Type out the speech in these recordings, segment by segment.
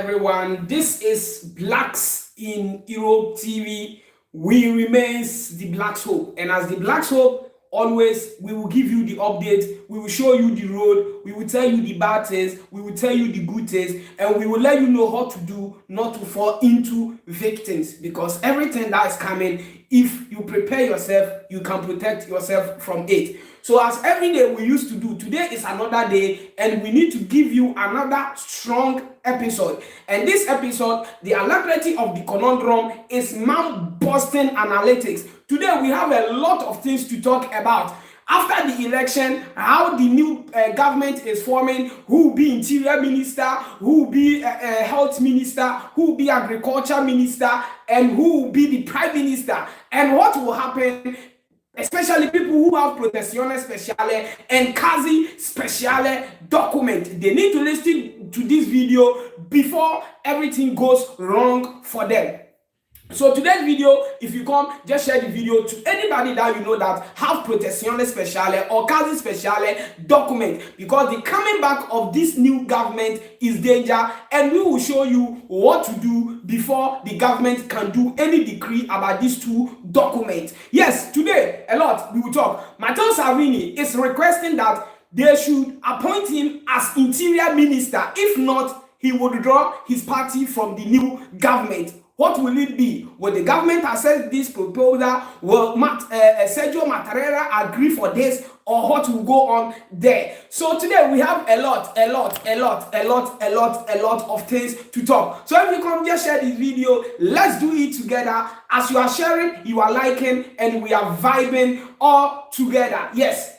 everyone. This is Blacks in Europe TV. We remains the Blacks Hope, and as the Blacks Hope, always we will give you the update. We will show you the road. We will tell you the bad things. We will tell you the good things, and we will let you know how to do not to fall into victims. Because everything that is coming, if you prepare yourself, you can protect yourself from it. So as every day we used to do, today is another day, and we need to give you another strong episode. And this episode, the alacrity of the conundrum is mouth-busting analytics. Today we have a lot of things to talk about. After the election, how the new government is forming, who will be interior minister, who will be health minister, who will be agriculture minister, and who will be the prime minister, and what will happen, especially people who have Protezione Speciale and Casi Speciale document. They need to listen to this video before everything goes wrong for them. So today's video, if you come, just share the video to anybody that you know that have Protezione Speciale or Casi Speciale document, because the coming back of this new government is danger, and we will show you what to do before the government can do any decree about these two documents. Yes, today a lot we will talk. Matteo Salvini is requesting that they should appoint him as interior minister. If not, he will withdraw his party from the new government. What will it be? Will the government accept this proposal? Will Sergio Mattarella agree for this? Or what will go on there? So today we have a lot of things to talk. So if you come, just share this video. Let's do it together. As you are sharing, you are liking, and we are vibing all together. Yes.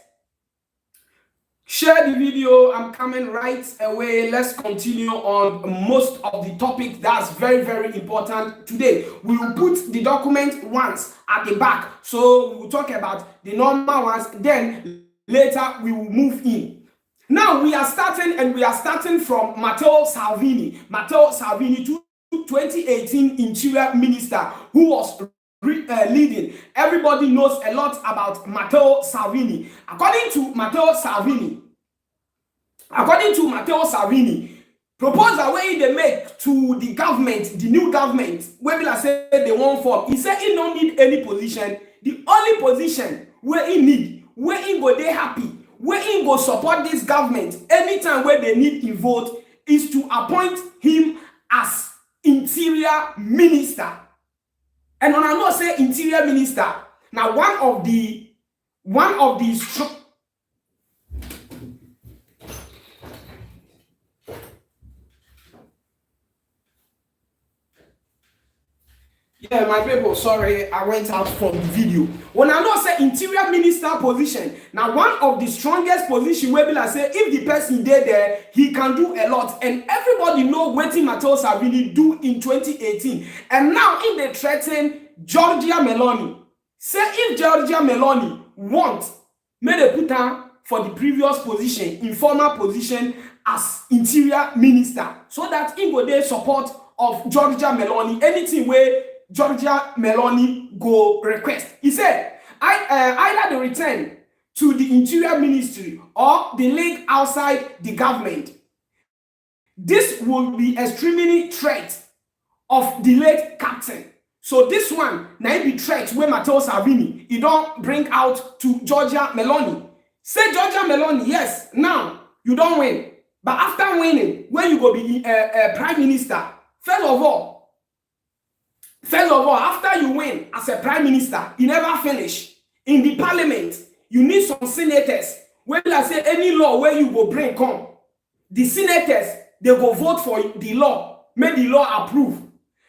Share the video. I'm coming right away. Let's continue on most of the topic that's very important today. We will put the document once at the back, so we will talk about the normal ones, then later we will move in. Now we are starting from Matteo Salvini. Matteo Salvini, 2018 Interior Minister, who was leading. Everybody knows a lot about Matteo Salvini. According to Matteo Salvini, proposal where they make to the government, the new government, where people say they won't form, he said he don't need any position. The only position where he need, where he go they happy, where he go support this government anytime where they need a vote, is to appoint him as interior minister. And when I know say interior minister, now one of the yeah, my people, sorry, I went out from the video. When I know say interior minister position, now one of the strongest position where people say if the person there, he can do a lot. And everybody know what Matteo Salvini do in 2018. And now if they threaten Giorgia Meloni, say if Giorgia Meloni want, may they put her for the previous position, informal position as interior minister, so that in go there support of Giorgia Meloni, anything where Giorgia Meloni go request. He said, either the return to the interior ministry or the link outside the government. This will be extremely threat of the late captain. So this one, now be threat where Matteo Salvini, he don't bring out to Giorgia Meloni. Say Giorgia Meloni, yes, now you don't win. But after winning, when you go be prime minister, first of all, after you win as a prime minister, you never finish. In the parliament, you need some senators. When I say any law where you go bring come, the senators, they go vote for the law, make the law approve.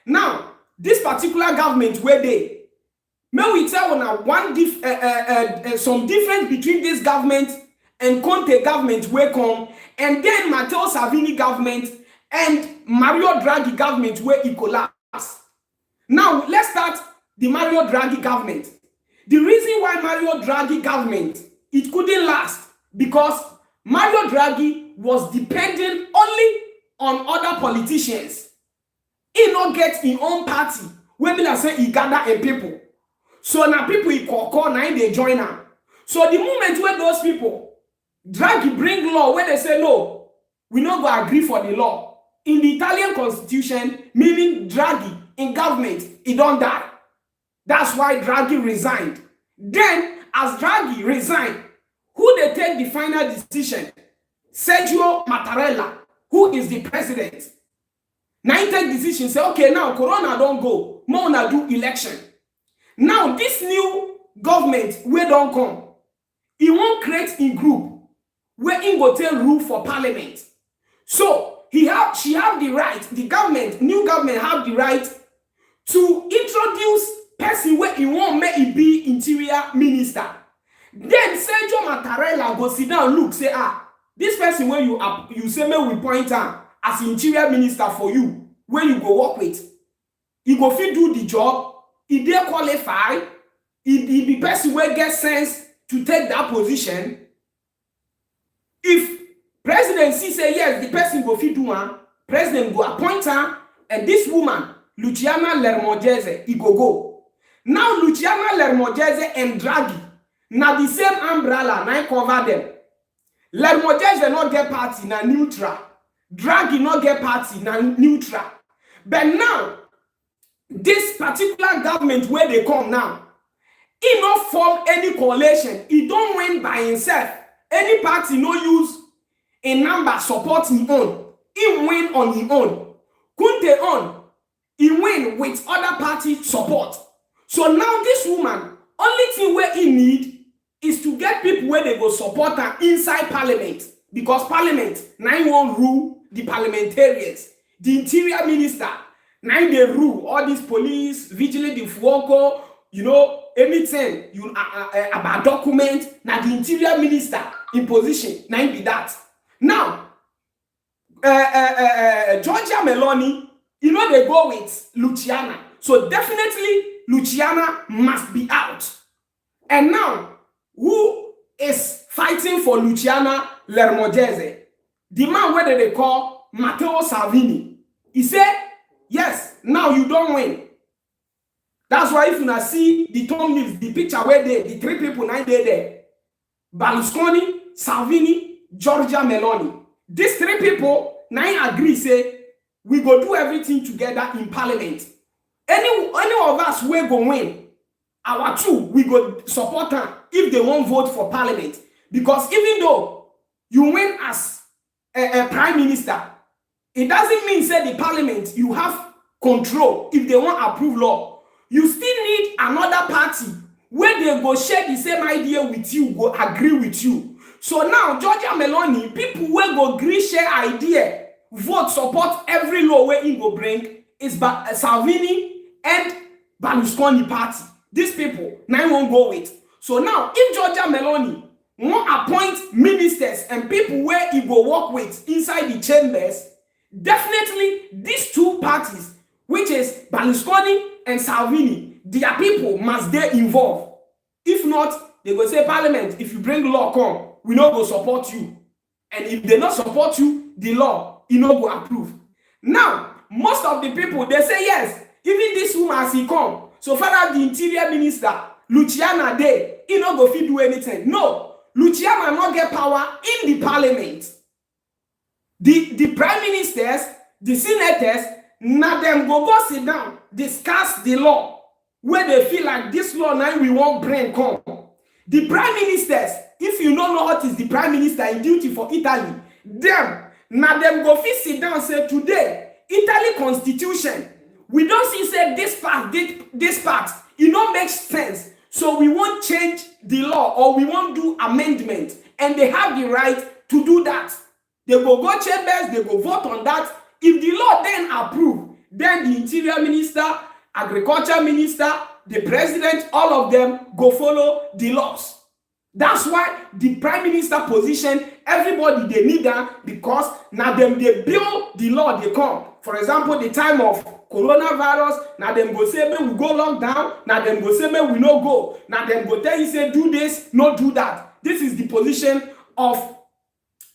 Now, this particular government where they, may we tell now some difference between this government and Conte government where come, and then Matteo Salvini government and Mario Draghi government where it collapse. Now, let's start the Mario Draghi government. The reason why Mario Draghi government, it couldn't last, because Mario Draghi was dependent only on other politicians. He not get his own party, where people say he gather a people. So now people he call now they join him. So the moment where those people, Draghi bring law, where they say no, we not go agree for the law. in the Italian constitution, meaning Draghi in government, he don't die. That's why Draghi resigned. Then, as Draghi resigned, who they take the final decision? Sergio Mattarella, who is the president. Now he take decision, say, okay, now Corona don't go, more na do election. Now this new government, where don't come, he won't create a group where he go take rule for parliament. So she have the right, the government, new government have the right to introduce person where he won't make it be interior minister. Then Sergio Mattarella go sit down, look, say, this person where you say me we point out as interior minister for you, where you go work with, he go fit do the job, he dey qualify, he be person where get sense to take that position. If presidency say yes, the person go fit do one, president go appoint her, and this woman, Luciana Lermogese, he go. Now Luciana Lermogese and Draghi, now the same umbrella, now cover them. Lermogese not get party, na neutral. Draghi not get party, na neutral. But now, this particular government where they come now, he not form any coalition. He don't win by himself. Any party no use a number support his own. He win on his own. Kunte on, he win with other party support. So now this woman, only thing where he need is to get people where they go support her inside parliament. Because parliament, now won't rule the parliamentarians. The interior minister, now they rule all these police, vigilante, the fuoco, you know, anything you about document. Now the interior minister in position, now be that. Now, Giorgia Meloni, you know they go with Luciana. So definitely Luciana must be out. And now, who is fighting for Luciana Lermogese? The man where they call Matteo Salvini. He said, yes, now you don't win. That's why if you see the thumbnails, the picture where they, the three people now there, Berlusconi, Salvini, Giorgia Meloni. These three people now agree, say, we go do everything together in parliament. Any of us will go win. Our two, we go support them if they won't vote for parliament. Because even though you win as a prime minister, it doesn't mean say the parliament you have control if they won't approve law. You still need another party where they go share the same idea with you, go agree with you. So now Giorgia Meloni, people will go agree share idea, vote support every law where he go bring is Salvini and Berlusconi party. These people now won't go with. So now if Giorgia Meloni won't appoint ministers and people where he go work with inside the chambers, definitely these two parties, which is Berlusconi and Salvini, their people must they involve. If not, they go say parliament, if you bring law come, we no go support you. And if they not support you, the law, you no go approve. Now, most of the people, they say yes, even this woman as he come, so far as the interior minister, Luciana there, he no go fit do anything. No, Luciana not get power in the parliament. The prime ministers, the senators, now them go sit down, discuss the law, where they feel like this law now we won't bring come. The prime ministers, if you don't know what is the prime minister in duty for Italy, them, now them go fit sit down and say today, Italy constitution, we don't see say this part, it don't make sense. So we won't change the law or we won't do amendment. And they have the right to do that. They go chambers, they go vote on that. If the law then approve, then the interior minister, agriculture minister, the president, all of them go follow the laws. That's why the prime minister position, everybody they need that because now them they build the law they come. For example, the time of coronavirus, now them go say we go lockdown, now them go say we no go. Now them go tell you say do this, no do that. This is the position of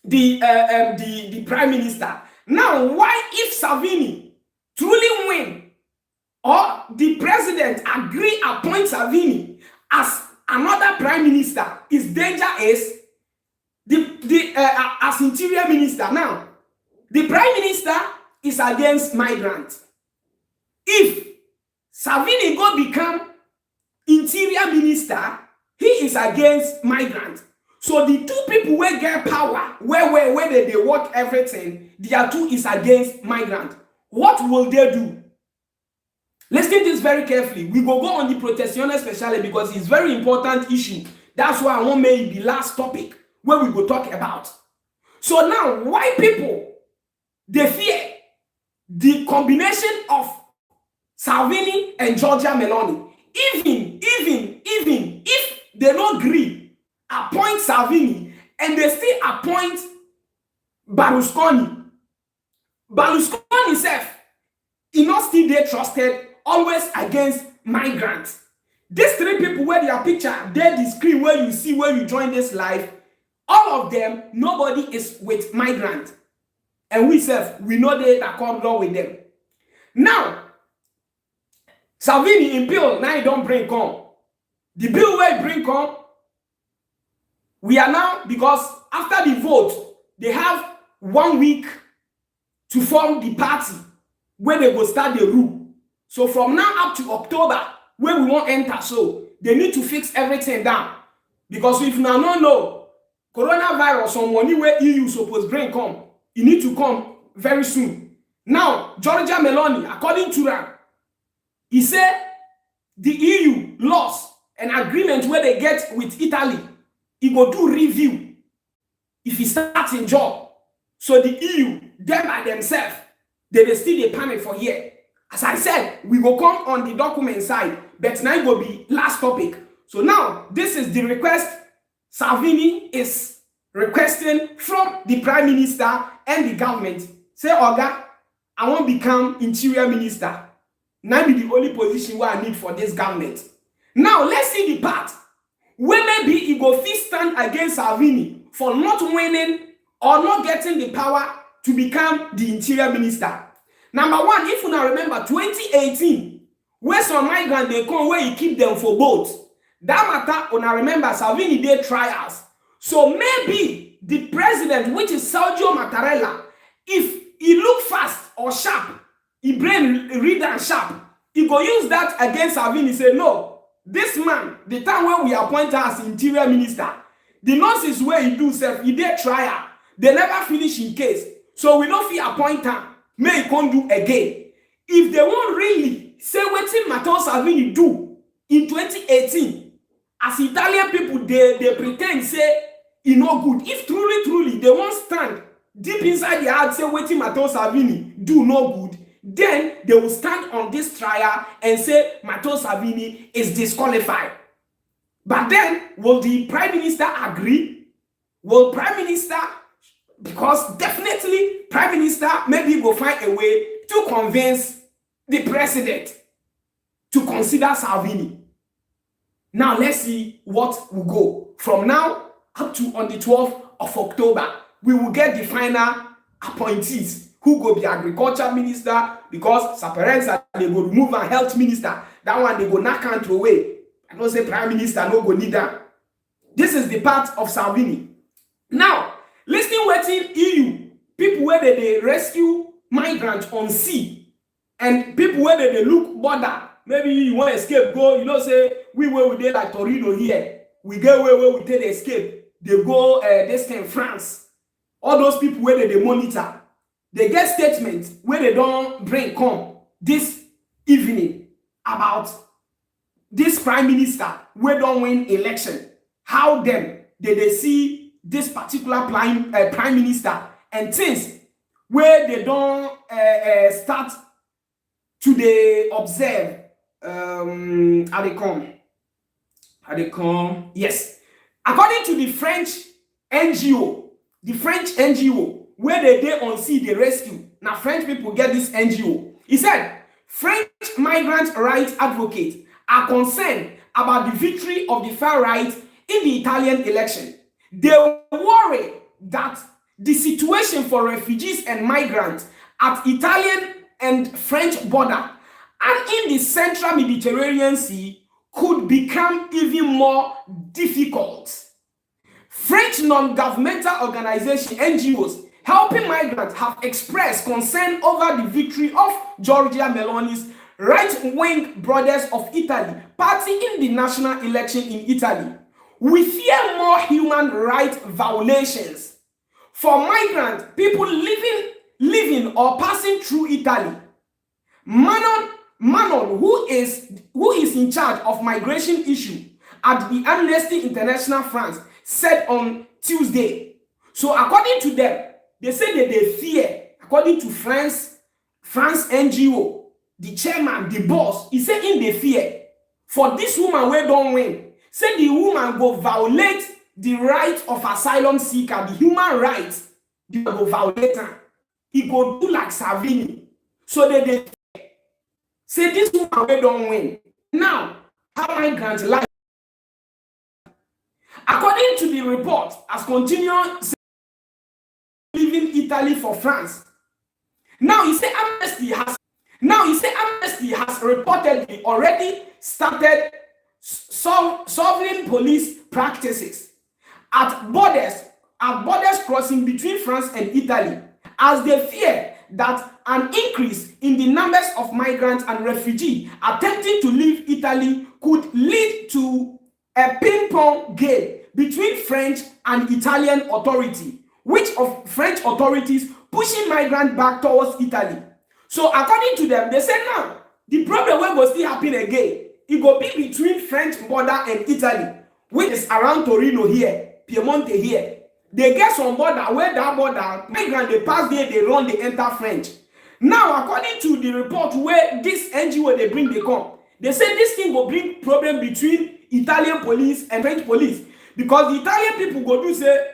the prime minister. Now, why if Salvini truly win or the president agree appoint Salvini as another prime minister, his danger is as interior minister. Now, the prime minister is against migrants. If Salvini go become interior minister, he is against migrants. So the two people where get power, where they work everything, the other two is against migrants. What will they do? Listen to this very carefully. We go on the Protezione Speciale because it's very important issue. That's why I want to make the last topic where we go talk about. So now, why people, they fear the combination of Salvini and Giorgia Meloni. Even if they don't agree, appoint Salvini, and they still appoint Berlusconi. Berlusconi himself, he not still they trusted, always against migrants. These three people where their picture, they the screen where you see where you join this live, all of them, nobody is with migrants. And we self, we know they are called law with them. Now, Salvini in bill, now he don't bring come. The bill where he bring come, we are now, because after the vote, they have 1 week to form the party where they will start the rule. So from now up to October, where we won't enter, so they need to fix everything down. Because if now no know, coronavirus on money where EU supposed bring come, it need to come very soon. Now, Giorgia Meloni, according to them, he said the EU lost an agreement where they get with Italy. He go do review if he starts in job. So the EU, them by themselves, they will still dey panic for here. As I said, we will come on the document side, but now it will be last topic. So now, this is the request Salvini is requesting from the Prime Minister and the government. Say, Oga, I won't become Interior Minister. Now be the only position where I need for this government. Now, let's see the part where maybe he go fit stand against Salvini for not winning or not getting the power to become the Interior Minister. Number one, if you now remember 2018, where some migrants they come where he keep them for both. That matter, when I remember Salvini did trials. So maybe the president, which is Sergio Mattarella, if he look fast or sharp, he brain read and sharp, he go use that against Salvini. Say no, this man, the time when we appoint her as Interior Minister, the nonsense where he do self, he did trial, they never finish in case. So we don't feel appoint her. May he can't do again. If they won't really say what Matteo Salvini do in 2018, as Italian people, they pretend say he no good. If truly they won't stand deep inside their heart say what Matteo Salvini do no good, then they will stand on this trial and say Matteo Salvini is disqualified. But then, will the Prime Minister agree? Will Prime Minister, because definitely Prime Minister maybe will find a way to convince the president to consider Salvini. Now let's see what will go. From now up to on the 12th of October, we will get the final appointees who go be agriculture minister, because Saperenza they go remove a health minister. That one they go knock and throw away. I don't say Prime Minister no go need that. This is the part of Salvini. Now, listen waiting EU, people where they rescue migrants on sea, and people where they look border. Maybe you want to escape, go, you know, say, we where we did like Torino here. We go where we take the escape. They go, this in France. All those people where they monitor. They get statements where they don't bring come this evening about this Prime Minister where don't win election. How them did they see this particular prime minister and things where they don't start to they observe how they come. Yes, according to the French NGO, where they on sea they rescue. Now French people get this NGO. He said French migrant rights advocates are concerned about the victory of the far right in the Italian election. They worry that the situation for refugees and migrants at Italian and French border and in the central Mediterranean Sea could become even more difficult. French non-governmental organizations, NGOs, helping migrants have expressed concern over the victory of Giorgia Meloni's right-wing Brothers of Italy party in the national election in Italy. We fear more human rights violations for migrants, people living or passing through Italy. Manon, who is in charge of migration issue at the Amnesty International France, said on Tuesday. So according to them, they say that they fear, according to France NGO, the chairman, the boss, he said in the fear for this woman where don't win. Say the woman go violate the right of asylum seeker, the human rights, they go violate her. He go do like Salvini. So they say this woman where don't win. Now, how migrants life? According to the report, as continued leaving Italy for France. Now he said Amnesty has reportedly already started solving police practices at borders crossing between France and Italy, as they fear that an increase in the numbers of migrants and refugees attempting to leave Italy could lead to a ping-pong game between French and Italian authorities, which of French authorities pushing migrants back towards Italy. So according to them, they say now the problem will still happen again. It will be between French border and Italy, which is around Torino here, Piemonte here. They get some border where that border migrants they pass there, they run, they enter French. Now according to the report where this NGO they bring they come, they say this thing will bring problem between Italian police and French police, because the Italian people go do say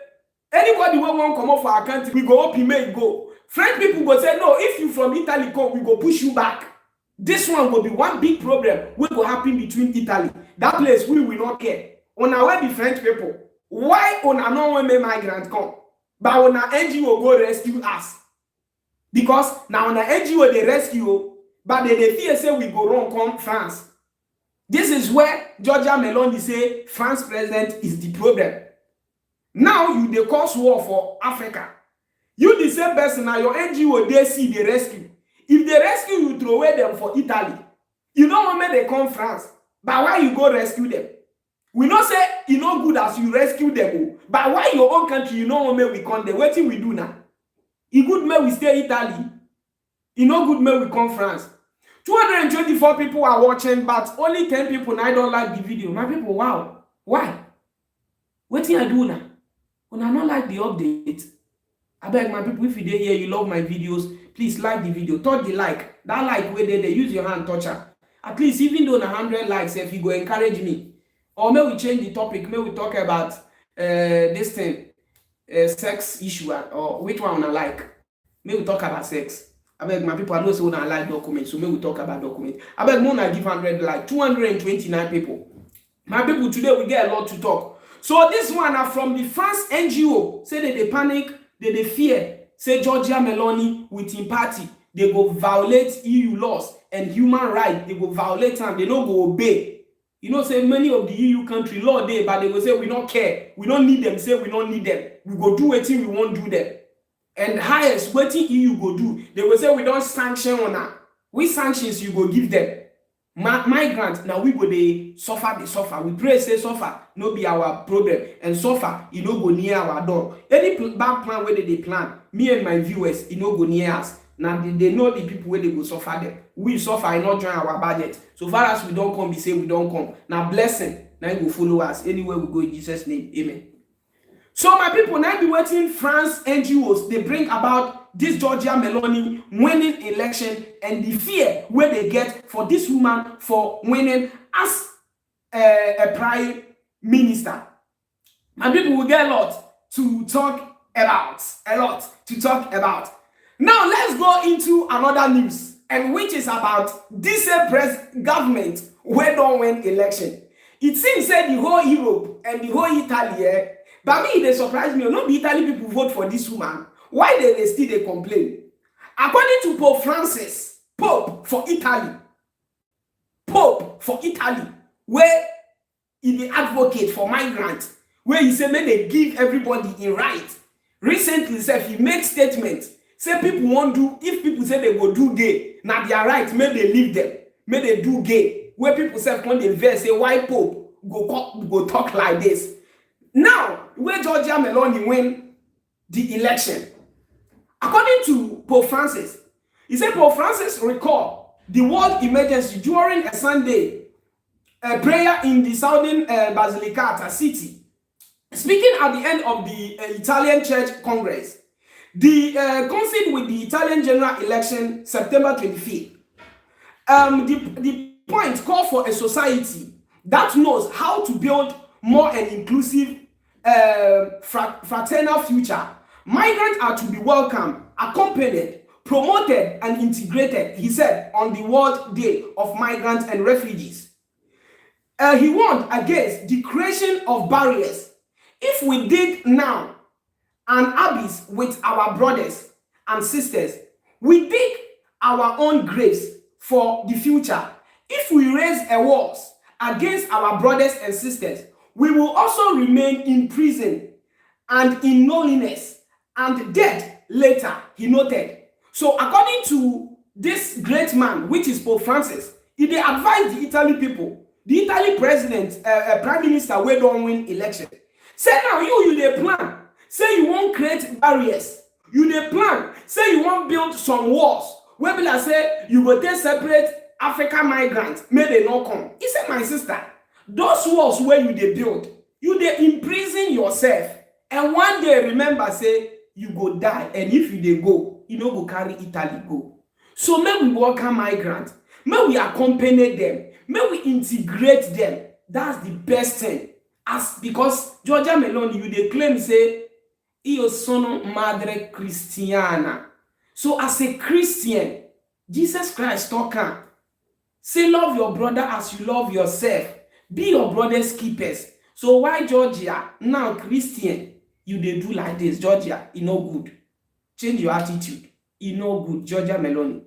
anybody will want come up for our country, we go up, he may go. French people go say, no, if you from Italy come, we go push you back. This one will be one big problem what will happen between Italy. That place we will not care. On our way the French people. Why on a non-women migrant come? But on our NGO go rescue us. Because now on our NGO they rescue, but they fear say we go wrong come France. This is where Giorgia Meloni say France president is the problem. Now you they cause war for Africa. You the same person now your NGO they see they rescue. If they rescue you, throw away them for Italy. You don't want me they come France. But why you go rescue them? We not say it not good as you rescue them. But why your own country you don't want me we come there? What we do now? It good me we stay Italy. It not good me we come France. 224 people are watching, but only 10 people now don't like the video. My people, wow. Why? What thing I do now? When I not like the update, I beg my people, if you did here, you love my videos, please like the video, touch the like. That like where they use your hand touch her. At least even though 100 likes, if you go encourage me. Or may we change the topic, may we talk about this thing, sex issue, or which one I like. May we talk about sex. I beg my people, I know say when I like documents, so may we talk about documents. I beg more than give 100 like 229 people. My people, today we get a lot to talk. So this one are from the France NGO. Say that they panic, they fear. Say Giorgia Meloni with him party, they go violate EU laws and human rights. They go violate and they don't go obey. You know, say many of the EU country law they, but they will say we don't care. We don't need them. Say we don't need them. We go do what we won't do them. And highest what EU go do, they will say we don't sanction on that. Which sanctions you go give them? Migrants, now we go they suffer. We pray say suffer, no be our problem. And suffer, you know go near our door. Any bad plan where they plan, me and my viewers, you know go near us. Now they know the people where they go suffer them. We suffer and not join our budget. So far as we don't come, we say we don't come. Now blessing, now you go follow us anywhere we go in Jesus' name. Amen. So my people, now be waiting France NGOs, they bring about this Giorgia Meloni winning election and the fear where they get for this woman for winning as a prime minister. My people will get a lot to talk about. Now let's go into another news, and which is about this government where don't win election. It seems that the whole Europe and the whole Italy, but me, they surprise me. Not the Italy people vote for this woman. Why they still they complain? According to Pope Francis, Pope for Italy, where he the advocate for migrants, where he say may they give everybody a right recently said he make statement say people won't do, if people say they go do gay, now they are right, may they leave them, may they do gay. Where people say when they verse say why Pope go talk like this. Now, where Giorgia Meloni win the election, according to Pope Francis, he said Pope Francis recalled the world emergency during a Sunday prayer in the Southern Basilicata city. Speaking at the end of the Italian Church Congress, the coincided with the Italian general election September 25th. The point called for a society that knows how to build more an inclusive fraternal future. Migrants are to be welcomed, accompanied, promoted, and integrated, he said on the World Day of Migrants and Refugees. He warned against the creation of barriers. If we dig now an abyss with our brothers and sisters, we dig our own graves for the future. If we raise a walls against our brothers and sisters, we will also remain in prison and in loneliness and dead later, he noted. So according to this great man, which is Pope Francis, he dey advise the Italy people, the Italy president, prime minister, wey don win election. Say now you dey plan, say you won't create barriers, you dey plan, say you won't build some walls, wey be like say you go take separate African migrants, may they not come. He said, my sister, those walls where you dey build, you dey imprison yourself, and one day remember say you go die, and if you dey go, you no go carry Italy go. So may we welcome migrants, may we accompany them, may we integrate them. That's the best thing. As because Giorgia Meloni, you dey claim say io sono madre cristiana. So as a Christian, Jesus Christ talking, say love your brother as you love yourself. Be your brother's keepers. So why Georgia now Christian you dey do like this? Georgia, e no good. Change your attitude. E no good, Giorgia Meloni.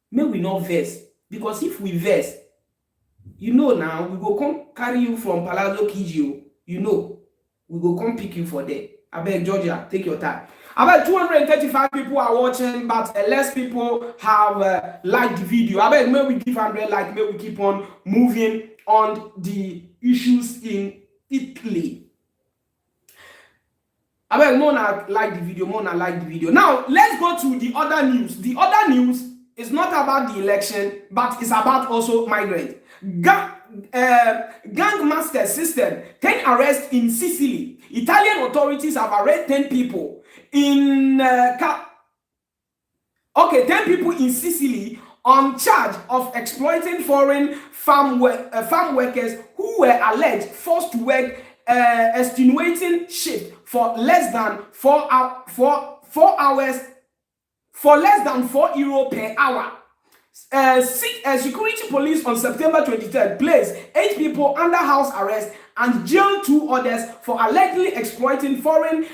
May we not verse, because if we verse, you know now we go come carry you from Palazzo Kiji. You know we go come pick you for there. I beg Georgia, take your time. About 235 people are watching, but less people have liked the video. I beg, may we give 100 like, may we keep on moving on the issues in Italy. I beg, more not like the video, more not like the video. Now let's go to the other news. The other news is not about the election, but it's about also migrants. Gangmaster system, 10 arrests in Sicily. Italian authorities have arrested 10 people in 10 people in Sicily on charge of exploiting foreign farm workers who were alleged forced to work extenuating shift for less than 4 hours for less than €4 per hour. Security police on September 23rd placed 8 people under house arrest and jailed 2 others for allegedly exploiting foreign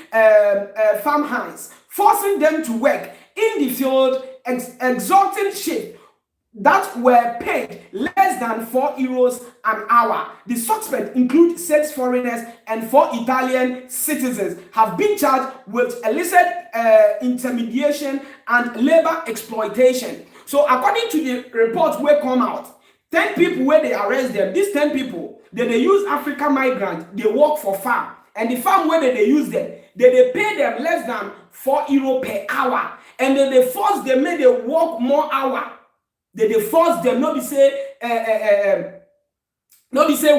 farm hands, forcing them to work in the field, exhausting shifts that were paid less than €4 an hour. The suspects include 6 foreigners and 4 Italian citizens have been charged with illicit intermediation and labor exploitation. So according to the report where come out, 10 people where they arrest them, these 10 people, they use African migrants, they work for farm. And the farm where they use them, they pay them less than €4 per hour. And then they force them, make they work more hour. They force them, not be say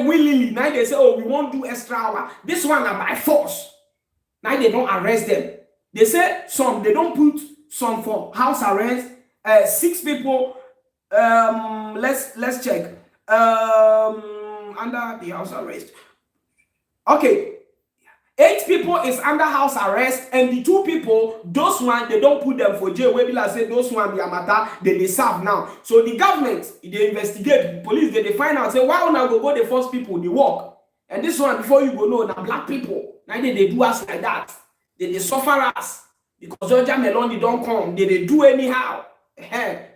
willingly. Now they say, oh, we won't do extra hour. This one are by force. Now they don't arrest them. They say some, they don't put some for house arrest. 6 people, let's check, under the house arrest. Okay, 8 people is under house arrest, and the 2 people, those one, they don't put them for jail. Where people say those one, the matter, they serve now. So the government, they investigate, police, they find out, say, why not go the first people, they work. And this one, before you go know, now black people, now they do us like that. They suffer us. Because Giorgia Meloni don't come, they do anyhow.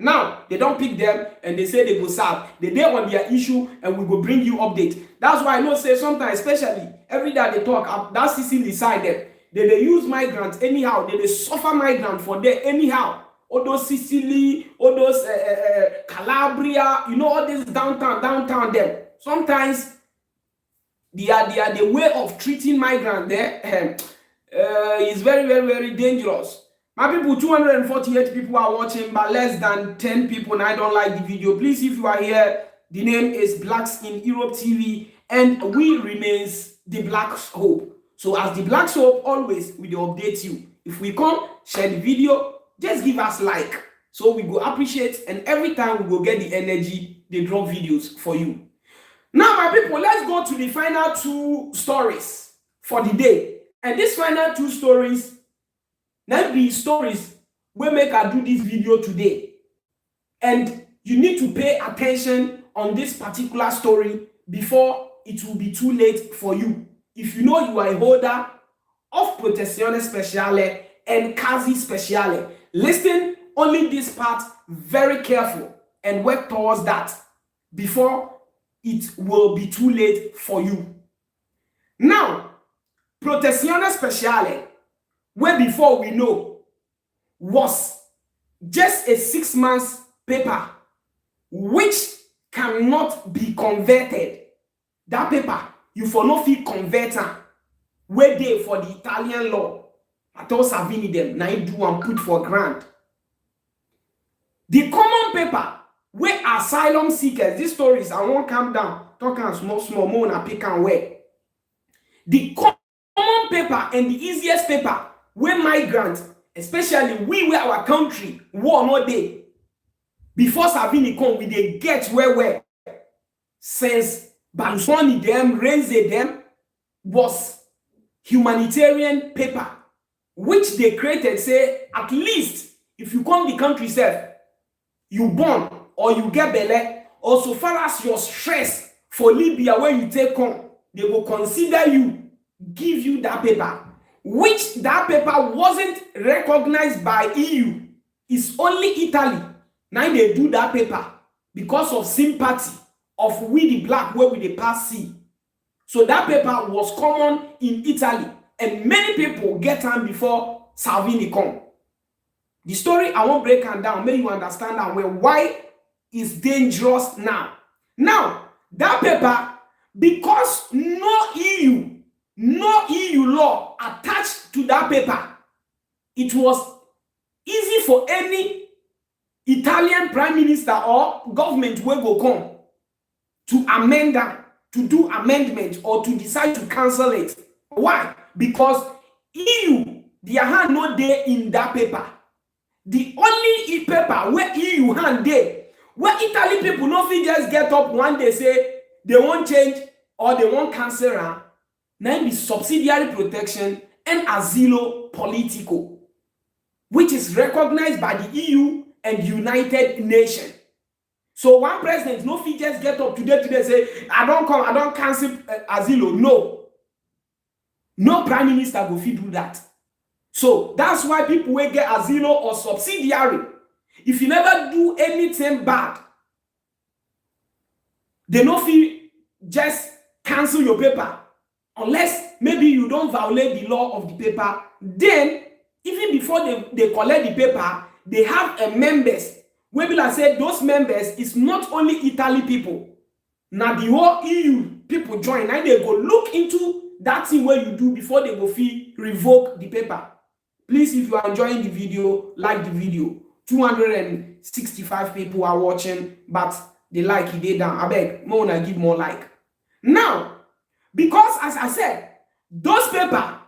Now they don't pick them and they say they go serve. They on their issue and we go bring you update. That's why I know say sometimes, especially every day they talk that Sicily side them. they use migrants anyhow, they suffer migrant for there anyhow. All those Sicily, all those Calabria, you know, all this downtown there. Sometimes the way of treating migrant there is very dangerous. My people, 248 people are watching, but less than 10 people, and I don't like the video. Please, if you are here, the name is Blacks in Europe TV, and we remains the Blacks Hope. So as the Blacks Hope, always we will update you. If we come, share the video, just give us like. So we go appreciate, and every time we go get the energy, they drop videos for you. Now, my people, let's go to the final two stories for the day. And these final two stories, now be stories we make I do this video today. And you need to pay attention on this particular story before it will be too late for you. If you know you are a holder of Protezione Speciale and Casi Speciale, listen only this part very careful and work towards that before it will be too late for you. Now, Protezione Speciale, where before we know, was just a 6 months paper which cannot be converted. That paper, you for no fee converter, where they for the Italian law, I told Salvini them, now do and put for grant. The common paper, where asylum seekers, these stories, I won't calm down, talking small, more and pick and wear. The common paper and the easiest paper, where migrants, especially we where our country, war no day. Before Salvini come, we they get where since Berlusconi them, Renzi them, was humanitarian paper, which they created, say, at least, if you come the country self, you born, or you get belle, or so far as your stress for Libya, where you take on, they will consider you, give you that paper, which that paper wasn't recognized by EU. It's only Italy. Now they do that paper because of sympathy of we the black where we the pass see. So that paper was common in Italy, and many people get on before Salvini come. The story I won't break it down, make you understand that well, why it's dangerous now. Now, that paper, because no EU law attached to that paper, it was easy for any Italian prime minister or government will go come to amend that, to do amendment, or to decide to cancel it. Why? Because EU, their hand not there in that paper. The only paper where EU hand there, where Italy people no fit just get up one day say they won't change or they won't cancel it. Now be subsidiary protection and asilo politico, which is recognized by the EU and United Nations. So one president no fit just get up today say I don't cancel asilo. No prime minister go fit do that. So that's why people will get asilo or subsidiary. If you never do anything bad, they no fit just cancel your paper unless maybe you don't violate the law of the paper. Then even before they collect the paper, they have a members. Where people say those members is not only Italy people. Now the whole EU people join. Now they go look into that thing where you do before they go fee revoke the paper. Please, if you are enjoying the video, like the video. 265 people are watching, but the like he did down. I beg, more and give more like. Now, because as I said, those paper,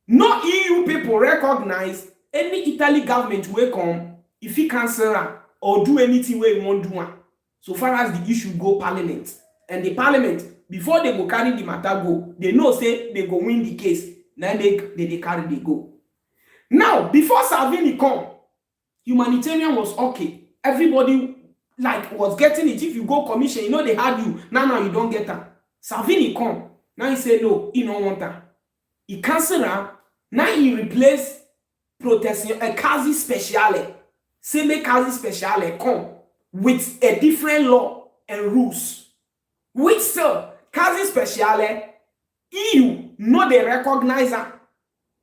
no EU people recognize any Italy government will come if he cancel or do anything where he won't do. So far as the issue go parliament. And the parliament, before they go carry the matter go, they know say they go win the case. Now they carry the go. Now, before Salvini come, humanitarian was okay. Everybody like was getting it. If you go commission, you know they had you. Now you don't get that. Salvini come. Now he say no, he don't want that. He cancel her. Now he replace Protezione, Casi Speciale. Say make Casi Speciale come with a different law and rules. Which still, Casi Speciale, EU, no they recognize her.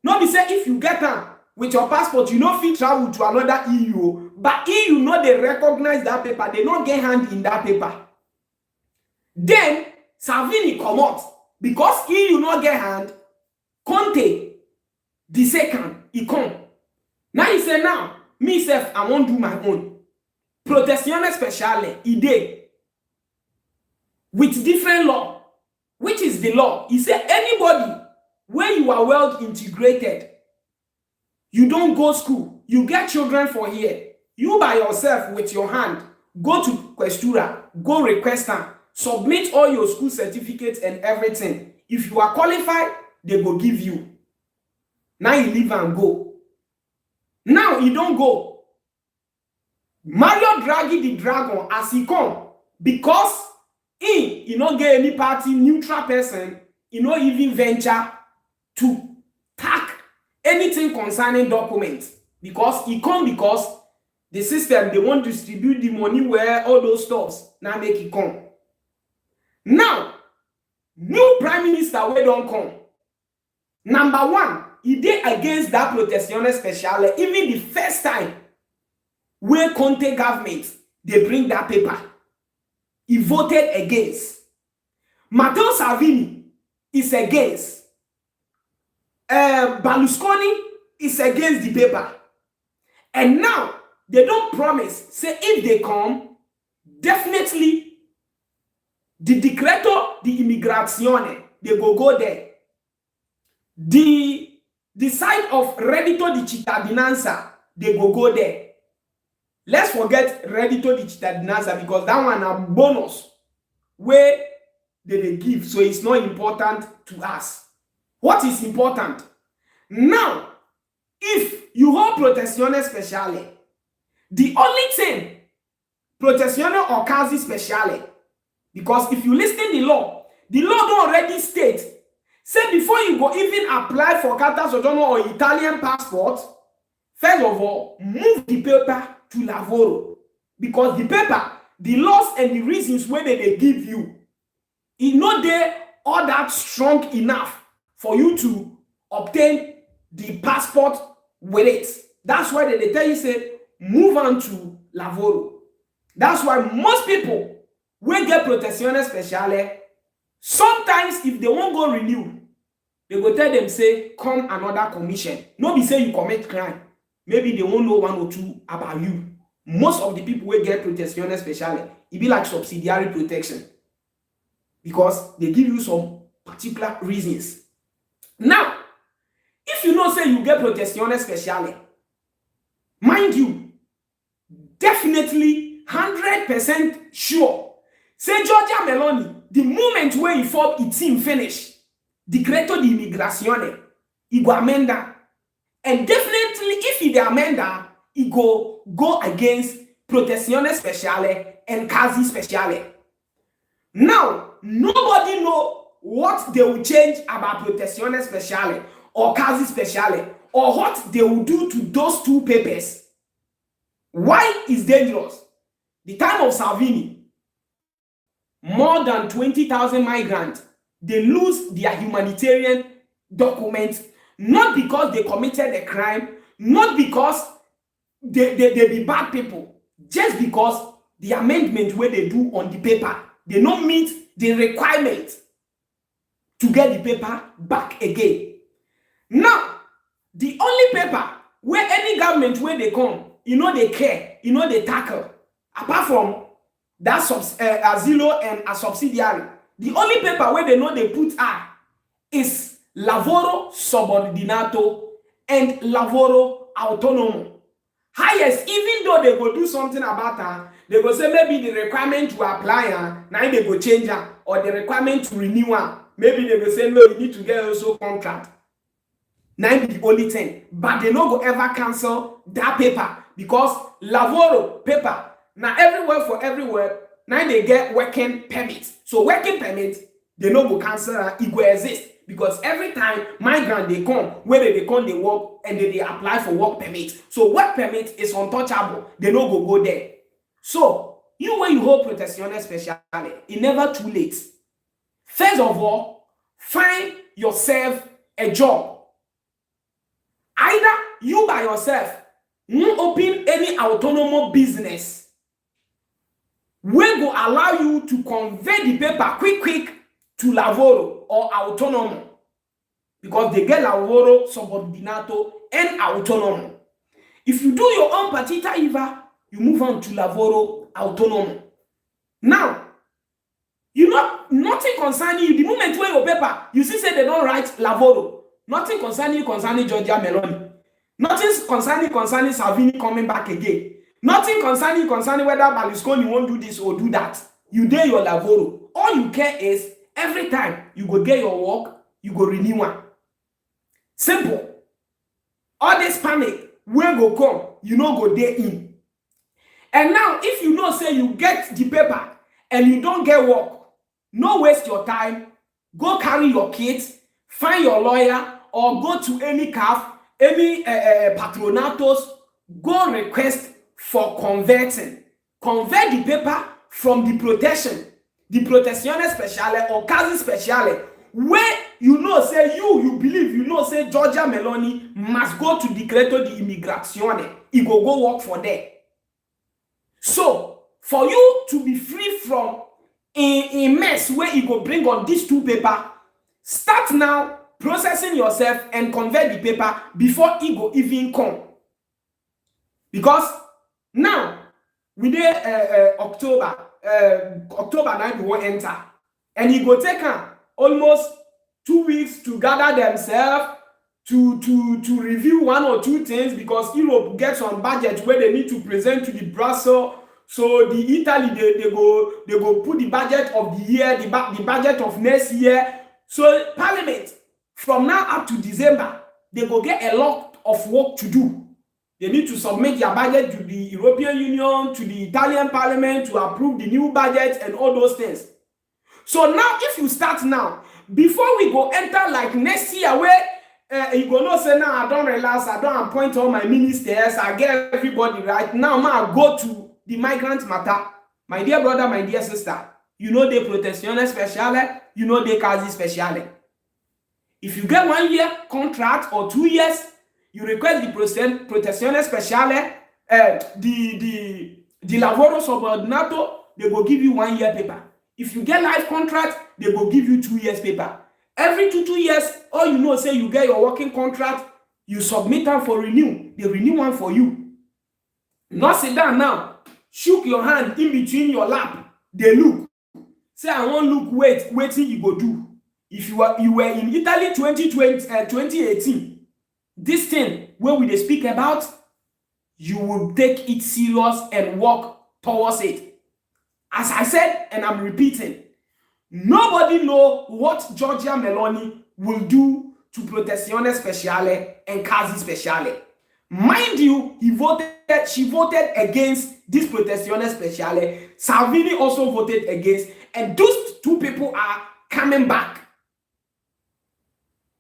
No be say if you get am with your passport, you no fit travel to another EU, but EU no dey recognize that paper, they no get hand in that paper. Then Salvini comot because EU no get hand. Conte the second he come. Now he say now me sef I wan do my own. Protezione Speciale e dey with different law. Which is the law? He say anybody when you are well integrated, you don't go school, you get children for here, you by yourself with your hand go to Questura, go request am, submit all your school certificates and everything. If you are qualified, they go give you. Now you leave and go. Now you don't go. Mario Draghi the dragon as he come because he not get any party neutral person, he not even venture to tack anything concerning documents because he come because the system they want to distribute the money where all those stuffs now make it come. Now new prime minister wey don come. Number one, he did against that Protezione Speciale even the first time where Conte government they bring that paper. He voted against. Matteo Salvini is against. Berlusconi is against the paper. And now they don't promise. Say if they come, definitely the decreto di immigrazione, they go there. The side of reddito di cittadinanza, they go there. Let's forget reddito di cittadinanza because that one a bonus where they give, so it's not important to us. What is important? Now, if you hold Protezione Speciale, the only thing, Protezione or Casi Speciale, because if you listen the law don't already state, say before you go even apply for Carta Soggiorno or Italian passport, first of all, move the paper to Lavoro. Because the paper, the laws and the reasons where they give you, it's not there all that strong enough for you to obtain the passport with it. That's why they tell you, say, move on to Lavoro. That's why most people will get Protezione Speciale. Sometimes if they won't go renew, they go tell them, say, come another commission. No be say you commit crime. Maybe they won't know one or two about you. Most of the people will get Protezione Speciale. It be like subsidiary protection. Because they give you some particular reasons. Now, if you know say you get Protezione Speciale, mind you, definitely 100% sure, say Giorgia Meloni, the moment where he form a team finish, decreto di immigrazione, he go amenda. And definitely if he the amenda, he go against Protezione Speciale and Casi Speciale. Now, nobody know what they will change about Protezione Speciale or Casi Speciale or what they will do to those two papers. Why is dangerous? The time of Salvini, more than 20,000 migrants, they lose their humanitarian documents, not because they committed a crime, not because they be bad people, just because the amendment where they do on the paper, they don't meet the requirement to get the paper back again. Now, the only paper where any government where they come, they care, they tackle, apart from that asilo and a subsidiary, the only paper where they know they put is lavoro subordinato and lavoro autonomo. Highest, even though they go do something about her, they go say maybe the requirement to apply her, now they go change her, or the requirement to renew her. Maybe they go say, no, you need to get also contract. Now be the only thing. But they no go ever cancel that paper because lavoro paper, now everywhere for everywhere, now they get working permit. So working permit, they no go cancel her, it go exist. Because every time migrant they come, whether they come, they work and they apply for work permit. So work permit is untouchable. They no go there. So you when you hold Protezione Speciale, it never too late. First of all, find yourself a job. you by yourself won't open any autonomous business, we go allow you to convert the paper quick to lavoro or autonomo, because they get lavoro, subordinato, and autonomo. If you do your own partita IVA, you move on to lavoro autonomo. Now, you know, nothing concerning you. The moment where your paper, you see say they don't write lavoro. Nothing concerning you concerning Giorgia Meloni. Nothing concerning Salvini coming back again. Nothing concerning whether Berlusconi won't do this or do that. You do your lavoro. All you care is every time you go get your work, you go renew one. Simple. All this panic will go come, you know go there in. And now if you know say you get the paper and you don't get work, no waste your time. Go carry your kids, find your lawyer, or go to any CAF, any patronatos, go request for converting. Convert the paper from the Protezione Speciale or Casi Speciale, where you know say you believe, you know say Giorgia Meloni must go to Decreto di Immigrazione. He go work for there. So, for you to be free from a mess where you go bring on these two paper, start now processing yourself and convert the paper before it go even come. Because now, we dey October 9 we will enter, and it go take almost 2 weeks to gather themselves to review one or two things, because Europe gets some budget where they need to present to the Brussels. So the Italy they go put the budget of the year, the budget of next year. So Parliament from now up to December, they go get a lot of work to do. They need to submit their budget to the European Union, to the Italian Parliament to approve the new budget and all those things. So now, if you start now, before we go enter like next year, where you go no say now I don't relax, I don't appoint all my ministers, I get everybody right now. I go to the migrant matter. My dear brother, my dear sister, you know the Protezione Speciale, you know the Casi Speciale. If you get 1 year contract or 2 years, you request the Protezione Speciale, the lavoro subordinato, they go give you 1 year paper. If you get life contract, they go give you 2 years paper. Every 2 years, all you know say you get your working contract, you submit them for renew. They renew one for you. Not sit down now, shook your hand in between your lap. They look. Say I won't look, wait till you go do. If you were in Italy 2018, this thing where we speak about, you will take it serious and work towards it. As I said, and I'm repeating, nobody know what Giorgia Meloni will do to Protezione Speciale and Casi Speciale. Mind you, she voted against this Protezione Speciale. Salvini also voted against, and those two people are coming back.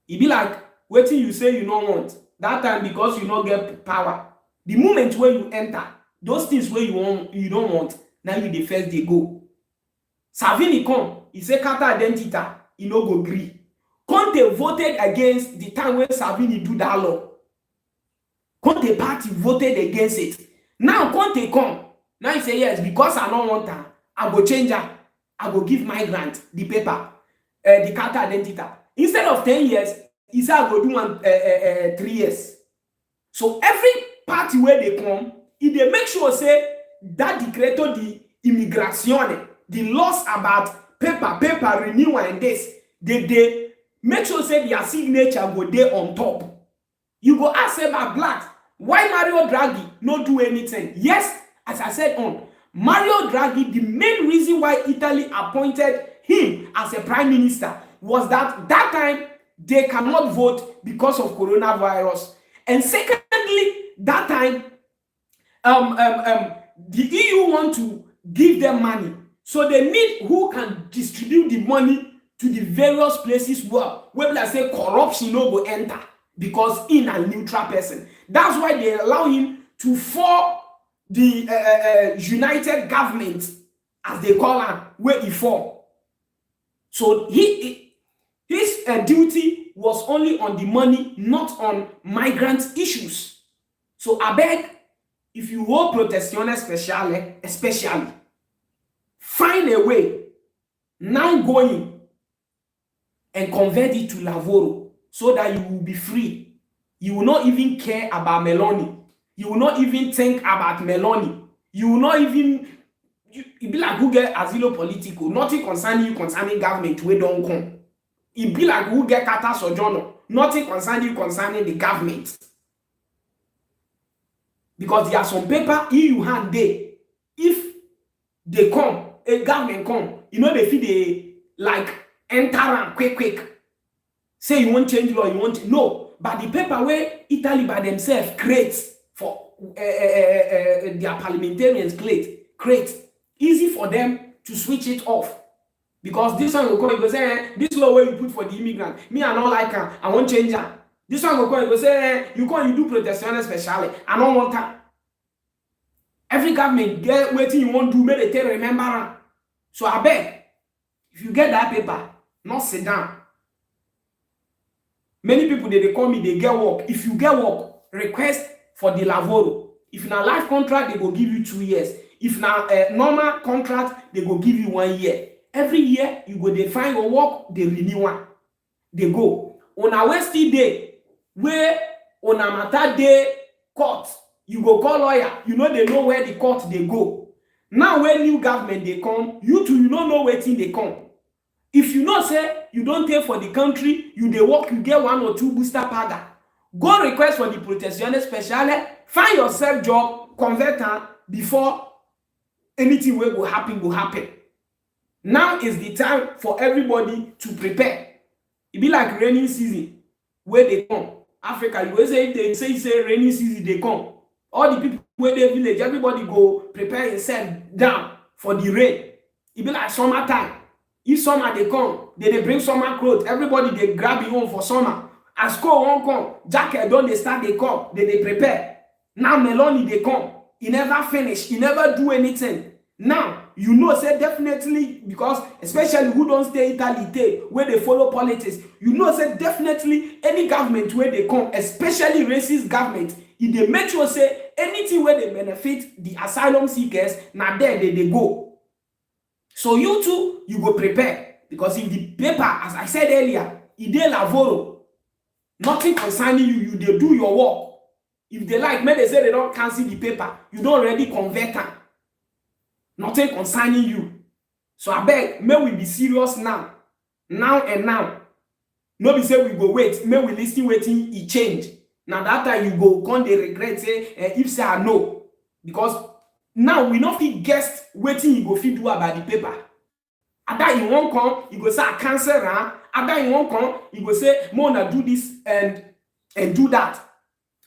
It be like, waiting you say you don't want. That time because you don't get power. The moment where you enter, those things where you don't want, now you the first they go. Salvini come, he say Carta Identità, he no go agree. Conte voted against the time when Salvini do that law. Conte party voted against it. Now Conte come, now he say yes, because I don't want her, I go change her. I go give migrant the paper, the Carta Identità. Instead of 10 years, he said I go do 3 years. So every party where they come, if they make sure say that Decreto di Immigrazione, the laws about paper renewal and this, they make sure say their signature go there on top. You go ask about Black, why Mario Draghi not do anything? Yes, as I said Mario Draghi, the main reason why Italy appointed him as a prime minister was that time they cannot vote because of coronavirus. And secondly, that time the EU want to give them money. So they need who can distribute the money to the various places where I say corruption no go enter, because in a neutral person. That's why they allow him to form the united government, as they call him, where he form. So his duty was only on the money, not on migrant issues. So I beg, if you hold Protezione Speciale, especially, find a way, now going, and convert it to lavoro, so that you will be free. You will not even care about Meloni. You will not even think about Meloni. You will not even, it be like who get asilo political, nothing concerning you concerning government, we don't come. It be like who get kata sojourner, nothing concerning you concerning the government. Because there are some paper in your hand there. If they come, a government come, you know they feel they like enter and quick. Say you won't change law, you won't. No, but the paper where Italy by themselves creates for their parliamentarians create easy for them to switch it off. Because this one will come, you go say, this law where you put for the immigrant, me I don't like her, I won't change her. This one will come, you go say, you do Protezione Speciale, I don't want her. Every government get what you want to do, make they remember her. So I beg, if you get that paper, not sit down. Many people they call me, they get work. If you get work, request for the lavoro. If na life contract, they go give you 2 years. If na normal contract, they go give you 1 year. Every year, you go define your work, they renew one. They go. On a Wednesday day, where on a matter day court, you go call lawyer. You know they know where the court they go. Now when new government they come, you too, you don't know where thing they come. If you know say you don't pay for the country, you they work, you get 1 or 2 booster paga. Go request for the Protezione Speciale, find yourself job, convert her before anything will happen. Now is the time for everybody to prepare. It be like rainy season where they come. Africa, you will say if they say rainy season they come. All the people where they village, everybody go prepare yourself down for the rain. It be like summertime. If summer they come, they bring summer clothes. Everybody they grab your own for summer. As cold won't come, jacket don't they start they come, they prepare. Now Meloni they come. He never finish, he never do anything. Now you know say definitely, because especially who don't stay Italy where they follow politics, you know say definitely any government where they come, especially racist government, if they make sure say anything where they benefit the asylum seekers, now there they go. So you too, you go prepare. Because if the paper, as I said earlier, it dey lavoro, nothing concerning you, you dey do your work. If they like, may they say they don't cancel the paper, you don't already convert them. Nothing concerning you. So I beg, may we be serious now. Now and now. No be say we go wait, may we listen waiting it change. Now that time you go come they regret say if say I know. Because now we not fit guess waiting you go fit do about the paper. At that you won't come, you go say I cancel her. At that you won't come, you go say Mona do this and do that.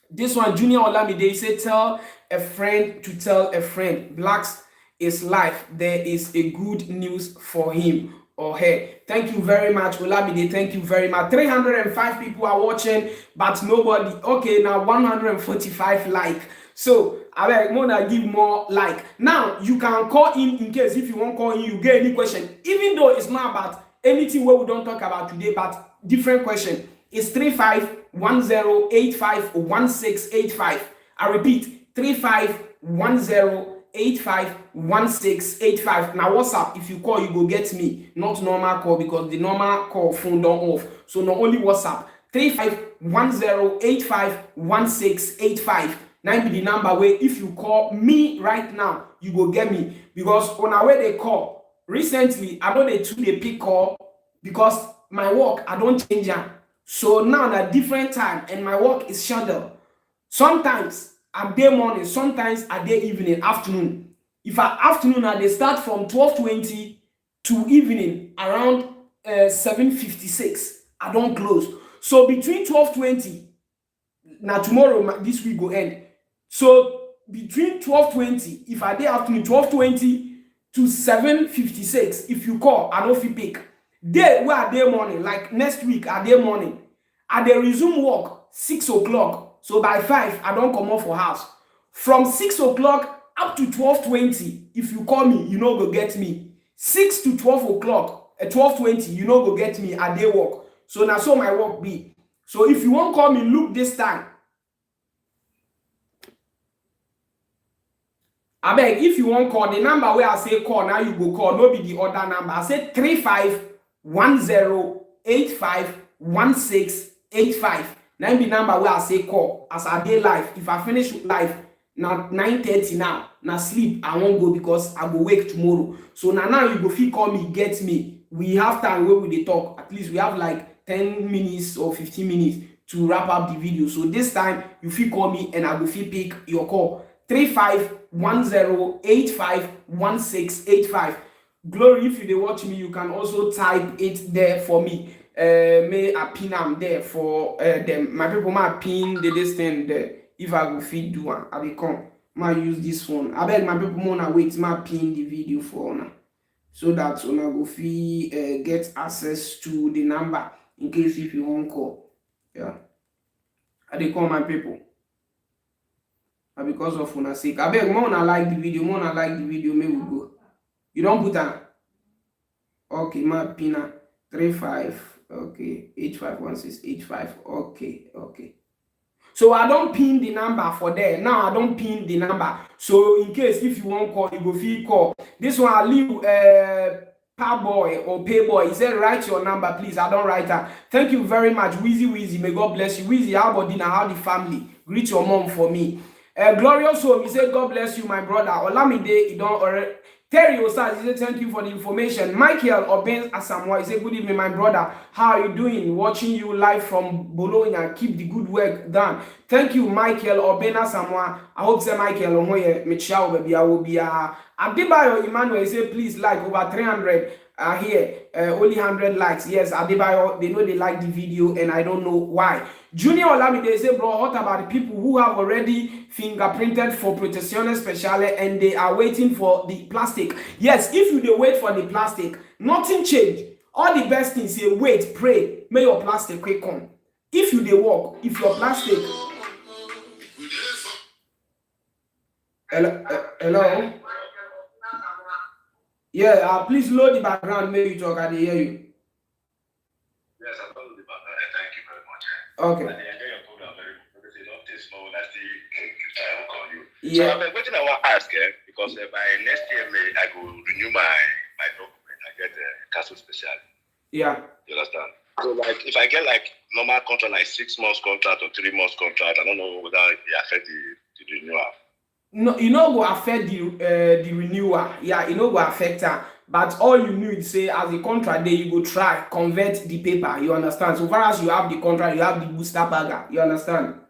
This one, Junior Olamide, he say tell a friend to tell a friend. Blacks is life. There is a good news for him or her. Thank you very much, Olamide. Thank you very much. 305 people are watching, but nobody. Okay, now 145 like. So I beg Mona give more like. Now you can call in case if you want call in, you get any question. Even though it's not about anything where we don't talk about today, but different question. It's 3510851685. I repeat, 3510851685. Now WhatsApp, if you call, you go get me. Not normal call because the normal call phone don't off. So not only WhatsApp. 3510851685. Now be the number where if you call me right now, you go get me. Because on our way they call. Recently, I know they pick call because my work, I don't change them. So now at different time and my work is scheduled. Sometimes at day morning, sometimes at day evening, afternoon. If at afternoon, they start from 12:20 to evening around 7:56. I don't close. So between 12:20, now tomorrow, this week go end. So between 12:20, if I day afternoon, 12:20 to 7:56, if you call, I don't feel pick. Day where are day morning, like next week are day morning. I they resume work 6 o'clock. So by 5, I don't come off for house. From 6 o'clock up to 12:20, if you call me, you know go get me. 6 to 12 o'clock, at 12:20, you know go get me at day work. So now so my work be. So if you won't call me, look this time. I beg, if you want call the number where I say call, now you go call, no be the other number. I say 3510851685. Now be number where I say call as I dey live. If I finish live now 9:30 now sleep, I won't go because I go wake tomorrow. So now you go fit call me, get me. We have time where we dey talk. At least we have like 10 minutes or 15 minutes to wrap up the video. So this time you fit call me and I go fit pick your call. 3510851685. Glory, if you dey watch me, you can also type it there for me. May I pin am there for them. My people might pin this thing there. If I go fit do one, I will come. Might use this phone. I beg my people wanna wait. My pin the video for now, so that when I go fit get access to the number in case if you want call. Yeah, I dey call my people. And because of una sake, I beg more like the video, may we go. You don't put on. Okay, my pina 35. Okay, 851685. Okay. So I don't pin the number for there. Now I don't pin the number. So in case if you want call, you go feel call. This one I leave Parboy or Payboy. He said write your number, please. I don't write that. Thank you very much, Wheezy. May God bless you. Wheezy, how about dinner? How the family? Greet your mom for me. Glorious Home, he said, God bless you, my brother. Olamide, he don't already. Terry Osas, he said, thank you for the information. Michael Obens Asamoah, he said, good evening, my brother. How are you doing? Watching you live from Bologna. Keep the good work done. Thank you, Michael Obens Asamoah. I hope say Michael Omoye, Michelle, baby, I will be Adebayo Emmanuel, he said, please like over 300 here. Only 100 likes. Yes, Adebayo, they know they like the video and I don't know why. Junior Olamide say, bro, what about the people who have already fingerprinted for Protezione Speciale and they are waiting for the plastic? Yes, if you dey wait for the plastic, nothing change. All the best things say, wait, pray, may your plastic quick come. If you dey work, if your plastic. Hello? Yeah, please load the background, maybe you talk, I dey hear you. Yes, I followed the background. Thank you very much. Okay. I enjoy your program very much because it's not this small when I see I call you. Yeah. So what I want to ask, because by next year May I go renew my document. I get Casi Speciale. Yeah. You understand? So like if I get like normal contract, like 6 months contract or 3 months contract, I don't know whether it affect the renewal. No, you know go affect the renewal. Yeah, you know go affect her. But all you need say as the contract there, you go try convert the paper. You understand? So far as you have the contract, you have the booster bagger. You understand?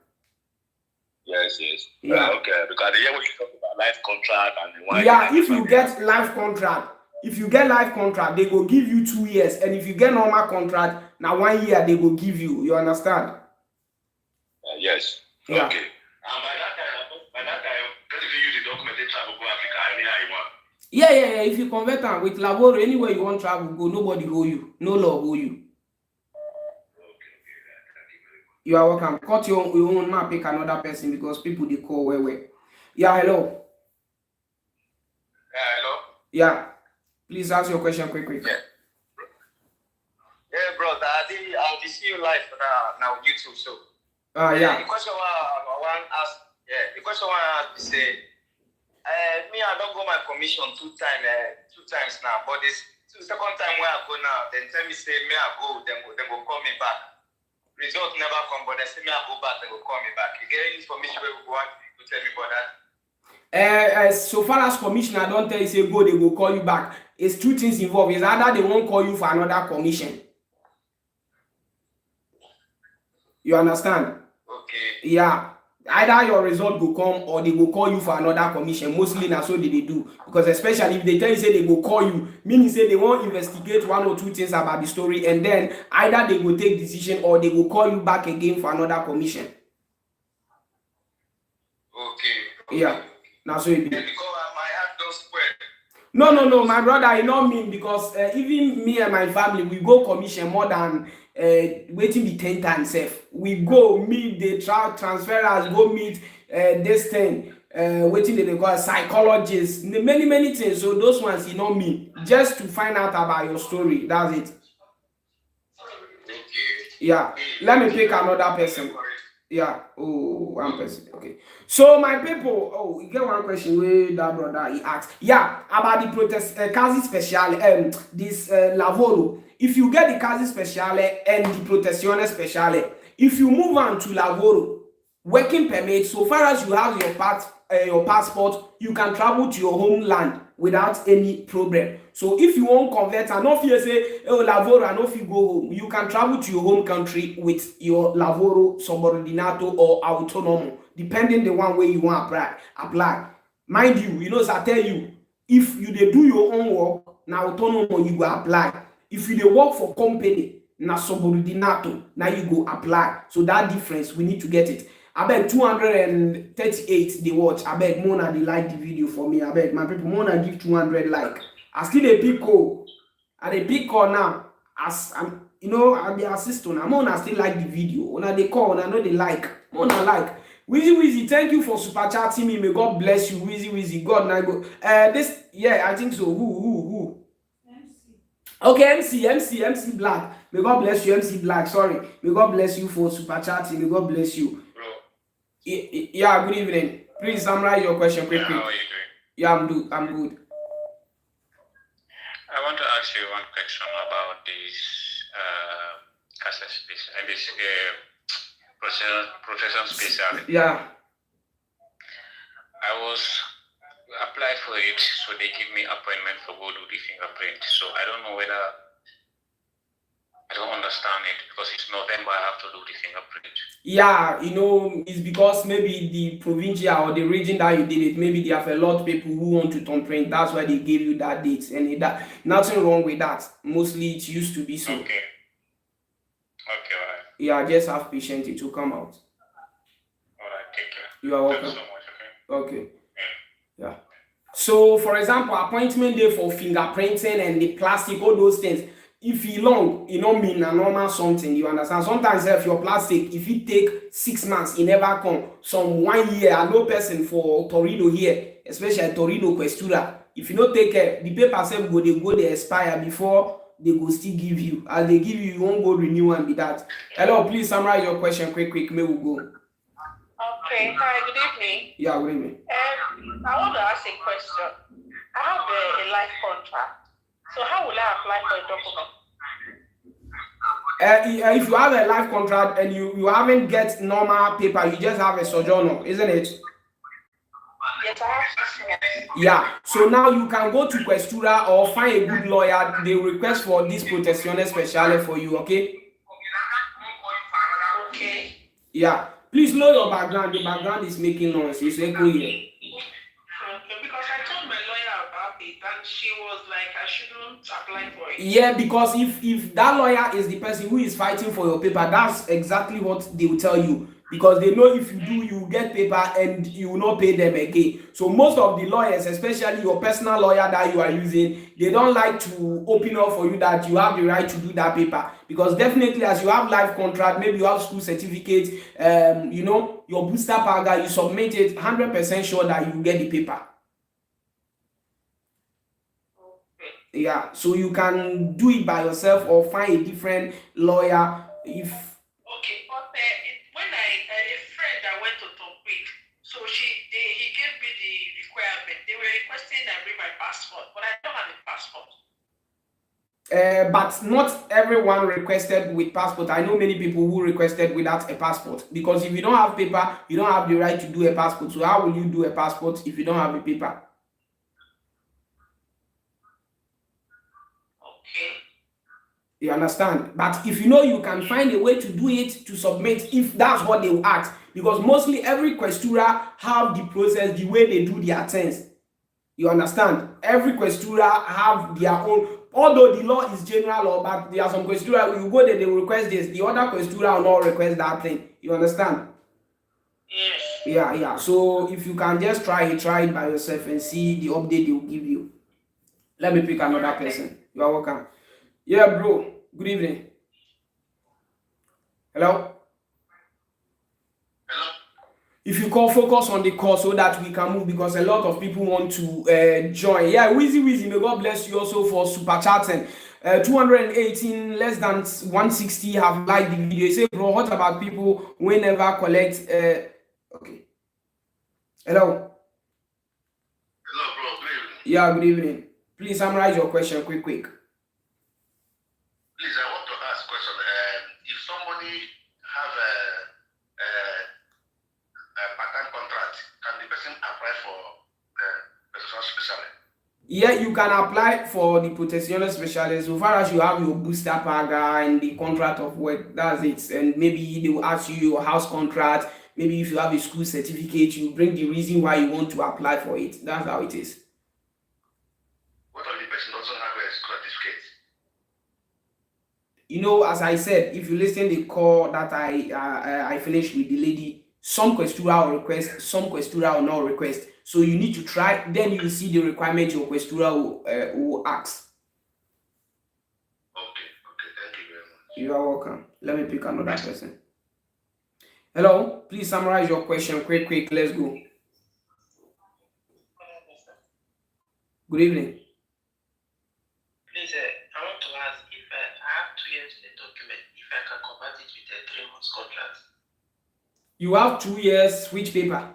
Yes. Yeah. Okay. Because the year we talk about life contract and the one. Yeah, if you get life contract, they go give you 2 years, and if you get normal contract, now 1 year they go give you. You understand? Yes. Yeah. Okay. By that time, if you use the document, they travel go Africa anyhow you want. Yeah. If you convert them with Laboro, anywhere you want travel, go, nobody owe you. No law owe you. Okay. Thank you very much. You are welcome. Cut your own now, pick another person because people they call where. Yeah, hello. Hello. Yeah. Please ask your question quick. Yeah, bro. I'll see you live now YouTube. So. Yeah. The question I want to ask. Yeah. The question I want to ask is me, I don't go my commission 2 times now, but this second time where I go now, then tell me say me I go, then go call me back. Result never come, but they say me I go back, they go call me back. You get any information where you want to tell me about that? So far as commissioner don't tell you say go, they go call you back. It's 2 things involved. It's either they won't call you for another commission. You understand? Okay. Yeah. Either your result will come or they will call you for another commission. Mostly that's what they do. Because especially if they tell you say they will call you, meaning say they won't investigate 1 or 2 things about the story, and then either they will take decision or they will call you back again for another commission. Okay. Yeah. That's what it be. Because my heart don't spread. No, my brother, I don't mean because even me and my family, we go commission more than waiting the 10 times safe. We go meet the transferers, go meet this thing, waiting they call psychologists, many things. So those ones, you know me, just to find out about your story. That's it. Okay. Yeah. Let me pick another person. Yeah. Oh, one person. Okay. So my people, oh, you get one question where that brother he asked. Yeah, about the protest Casi Speciale, this Lavoro. If you get the Casi Speciale and the Protezione Speciale, if you move on to Lavoro, working permit, so far as you have your passport, you can travel to your homeland without any problem. So if you won't convert and not fear say, oh lavoro, and if you go home, you can travel to your home country with your lavoro subordinato or autonomo, depending the one way you want apply. Mind you, you know, as I tell you, if you dey do your own work, na autonomo you go apply. If you dey work for company, na subordinato, now you go apply. So that difference, we need to get it. I beg 238 they watch. I beg Mona they like the video for me. I beg my people Mona give 200 like. I still a pick call. I dey pick call now. As I'm, you know, I'm the assistant. Mona still like the video. When they call, I know they like. Mona like. Wheezy, thank you for super chatting me. May God bless you, Wheezy. God now go. This, yeah, I think so. Who? MC. Okay, MC Black. May God bless you, MC Black. Sorry. May God bless you for super chatting. May God bless you. Yeah, good evening. Please summarize your question quickly. How are you doing? Yeah, I'm good. I want to ask you one question about this cases, this Protezione Speciale. Yeah. I was applied for it, so they give me appointment for go do the fingerprint. So I don't know whether I don't understand it because it's November. I have to do the fingerprint. Yeah, you know, it's because maybe the provincia or the region that you did it, maybe they have a lot of people who want to thumbprint. That's why they gave you that date, and that nothing wrong with that. Mostly it used to be so. Okay. Okay, all right. Yeah, just have patience. It will come out. All right, take care. You are welcome. Thanks so much. Okay. Yeah. So, for example, appointment day for fingerprinting and the plastic, all those things. If e long, e no mean a normal something, you understand? Sometimes if your plastic, if it take 6 months, e never come. Some 1 year, I know person for Torino here, especially Torino Questura. If you no take care, the paper self go they expire before they go still give you. As they give you, you won't go renew and be that. Hello, please summarize your question quick. May we go. Okay, hi, good evening. Yeah, good evening. I want to ask a question. I have a life contract. So how will I apply for a document? If you have a life contract and you haven't get normal paper, you just have a sojourner, isn't it? Yes, I have 6 months. Yeah. So now you can go to Questura or find a good lawyer. They request for this Protezione Speciale for you, okay? Okay. Yeah. Please lower your background. The background is making noise. It's echoing here. Okay, because I told my lawyer about it and she was like, I shouldn't apply for it. Yeah, because if that lawyer is the person who is fighting for your paper, that's exactly what they will tell you. Because they know if you do, you get paper and you will not pay them again. So most of the lawyers, especially your personal lawyer that you are using, they don't like to open up for you that you have the right to do that paper. Because definitely as you have life contract, maybe you have school certificate, you know, your booster paga, you submit it, 100% sure that you get the paper. Okay. Yeah, so you can do it by yourself or find a different lawyer if... Okay, but when a friend that went to Topic, so he gave me the requirement. They were requesting I bring my passport, but I don't have a passport. But not everyone requested with passport. I know many people who requested without a passport. Because if you don't have paper, you don't have the right to do a passport. So how will you do a passport if you don't have a paper? Okay. You understand? But if you know you can find a way to do it, to submit, if that's what they will ask. Because mostly every questura have the process, the way they do their things. You understand? Every questura have their own, although the law is general law, but there are some questura, you go there, they will request this, the other questura will not request that thing. You understand? Yes. Yeah. So if you can just try it by yourself and see the update they will give you. Let me pick another person. You are welcome. Yeah, bro. Good evening. Hello? Hello? If you call, focus on the call so that we can move because a lot of people want to join. Yeah, Wheezy, may God bless you also for super chatting. 218, less than 160 have liked the video. You say, bro, what about people who never collect? Okay. Hello. Hello, bro. Good evening. Yeah, good evening. Please summarize your question quick. Please, I want to ask a question. If somebody have a part-time contract, can the person apply for Protezione Speciale? Yeah, you can apply for the Protezione Speciale so far as you have your booster paga and the contract of work. That's it. And maybe they will ask you your house contract. Maybe if you have a school certificate, you bring the reason why you want to apply for it. That's how it is. What if the person doesn't have a school certificate? You know, as I said, if you listen to the call that I finished with the lady, some questura will request, some questura will not request. So you need to try, then you see the requirement your questura will ask. Okay, thank you very much. You are welcome. Let me pick another person. Hello, please summarize your question quick. Let's go. Good evening. Please, I want to ask if I have 2 years in the document, if I can convert it with a 3 months contract. You have 2 years, which paper?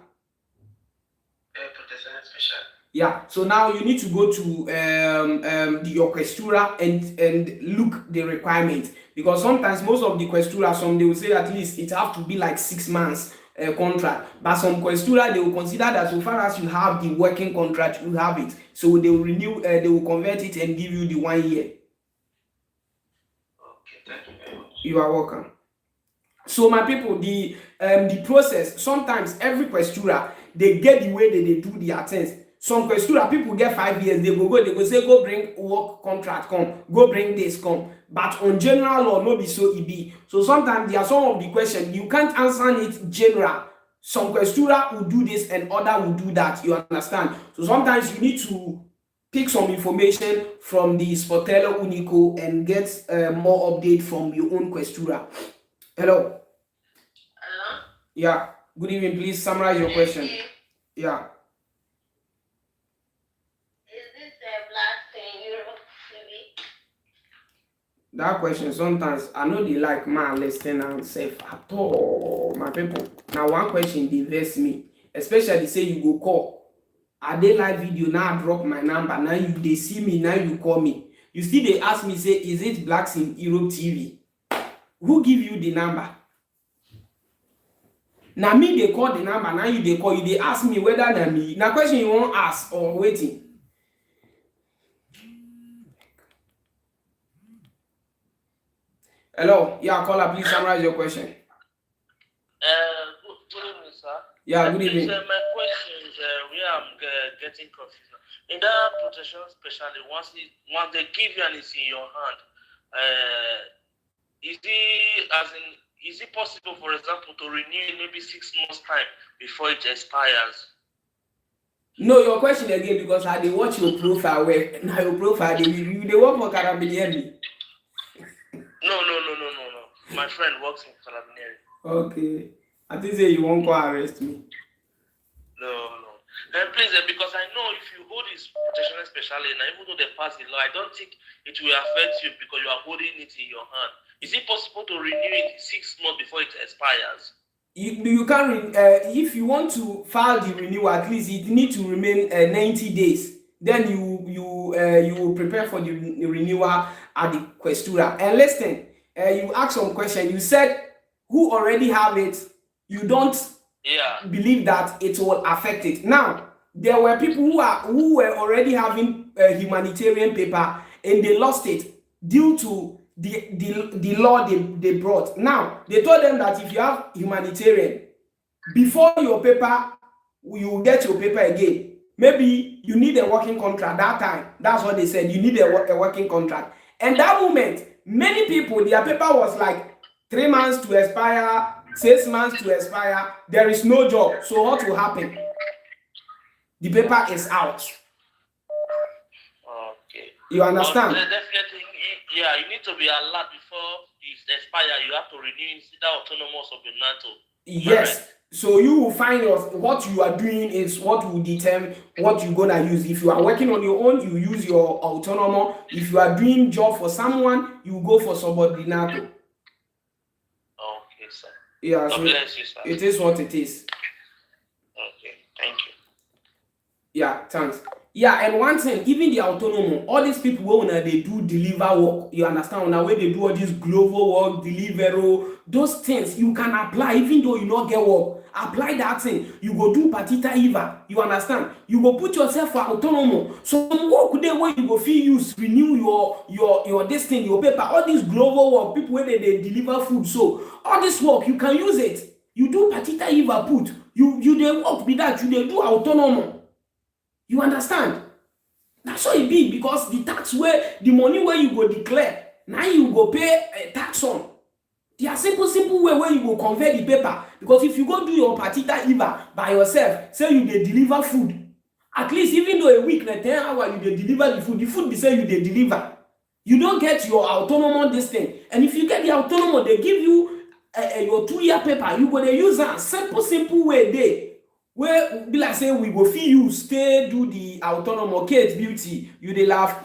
Protezione Speciale. Yeah, so now you need to go to your questura and look the requirement, because sometimes most of the questura, some they will say at least it have to be like 6 months contract, but some questura they will consider that so far as you have the working contract, you have it, so they will renew, they will convert it and give you the 1 year. Okay, thank you very much. You are welcome. So my people, the process, sometimes every questura they get the way that they do their things. Some questura people get 5 years, they go say go bring work contract come, go bring this come. But on general law, no be so e be. So sometimes there are some of the questions you can't answer it general. Some questura will do this and other will do that. You understand? So sometimes you need to pick some information from the Sportello Unico and get more update from your own questura. Hello. Hello? Yeah. Good evening. Please summarize your question. Yeah. Is this a black thing, Europe TV? That question sometimes I know they like man listening and say at all, my people. Now one question they vex me, especially say you go call. I dey live video now I drop my number. Now you they see me, now you call me. You still they ask me say is it Blacks in Europe TV? Who give you the number? Now me they call the number, now you they call, you they ask me whether na me. Now question you won't ask or waiting. Hello, yeah, caller, please summarize your question. Good evening, sir. Yeah, good evening. My question is where I'm getting confused now. In that Protezione Speciale, once they give you and it's in your hand, is it possible, for example, to renew it maybe 6 months time before it expires? No, your question again, because I dey watch your profile where now your profile they work for Carabinieri. No. My friend works in Salvini. Okay. I think say you won't go arrest me. No. And please, because I know if you hold this Protezione Speciale, and even though they pass the law, I don't think it will affect you because you are holding it in your hand. Is it possible to renew it 6 months before it expires? You can if you want to file the renewal, at least it need to remain 90 days. Then you will prepare for the renewal at the questura. And listen, you ask some question. You said who already have it, you don't believe that it will affect it. Now there were people who were already having a humanitarian paper and they lost it due to the law they brought. Now they told them that if you have humanitarian, before your paper you will get your paper again. Maybe you need a working contract that time. That's what they said. You need a working contract. And that moment, many people, their paper was like 3 months to expire, 6 months to expire. There is no job. So what will happen? The paper is out. Okay. You understand? Definitely, you need to be alert before it expires. You have to renew it, either autonomous or the NATO. Yes. So you will find what you are doing is what will determine what you're gonna use. If you are working on your own, you use your autonomo. If you are doing job for someone, you go for subordinato. Okay, sir. Yeah, God so bless you, sir. it is what it is. Okay, thank you. Yeah, thanks. Yeah, and one thing, even the autonomo, all these people when they do deliver work, you understand, when they do all this global work, delivery, those things you can apply even though you not get work. Apply that thing. You go do partita IVA. You understand? You go put yourself for autonomo. So work there where you go feel use renew your this thing, your paper, all this global work, people when they deliver food. So all this work you can use it. You do partita IVA put. You dey work with that, you dey do autonomo. You understand? That's how it be because the tax where the money where you go declare, now you go pay tax on. There are simple way where you go convert the paper because if you go do your partita IVA by yourself, say you dey deliver food, at least even though a week na 10 hours you dey deliver the food be say you dey deliver. You don't get your autonomous this thing, and if you get the autonomous, they give you your 2-year paper. You go dey use am simple way dey. Where be like say we go fit use stay do the autonomous. Kate Beauty, you dey laugh.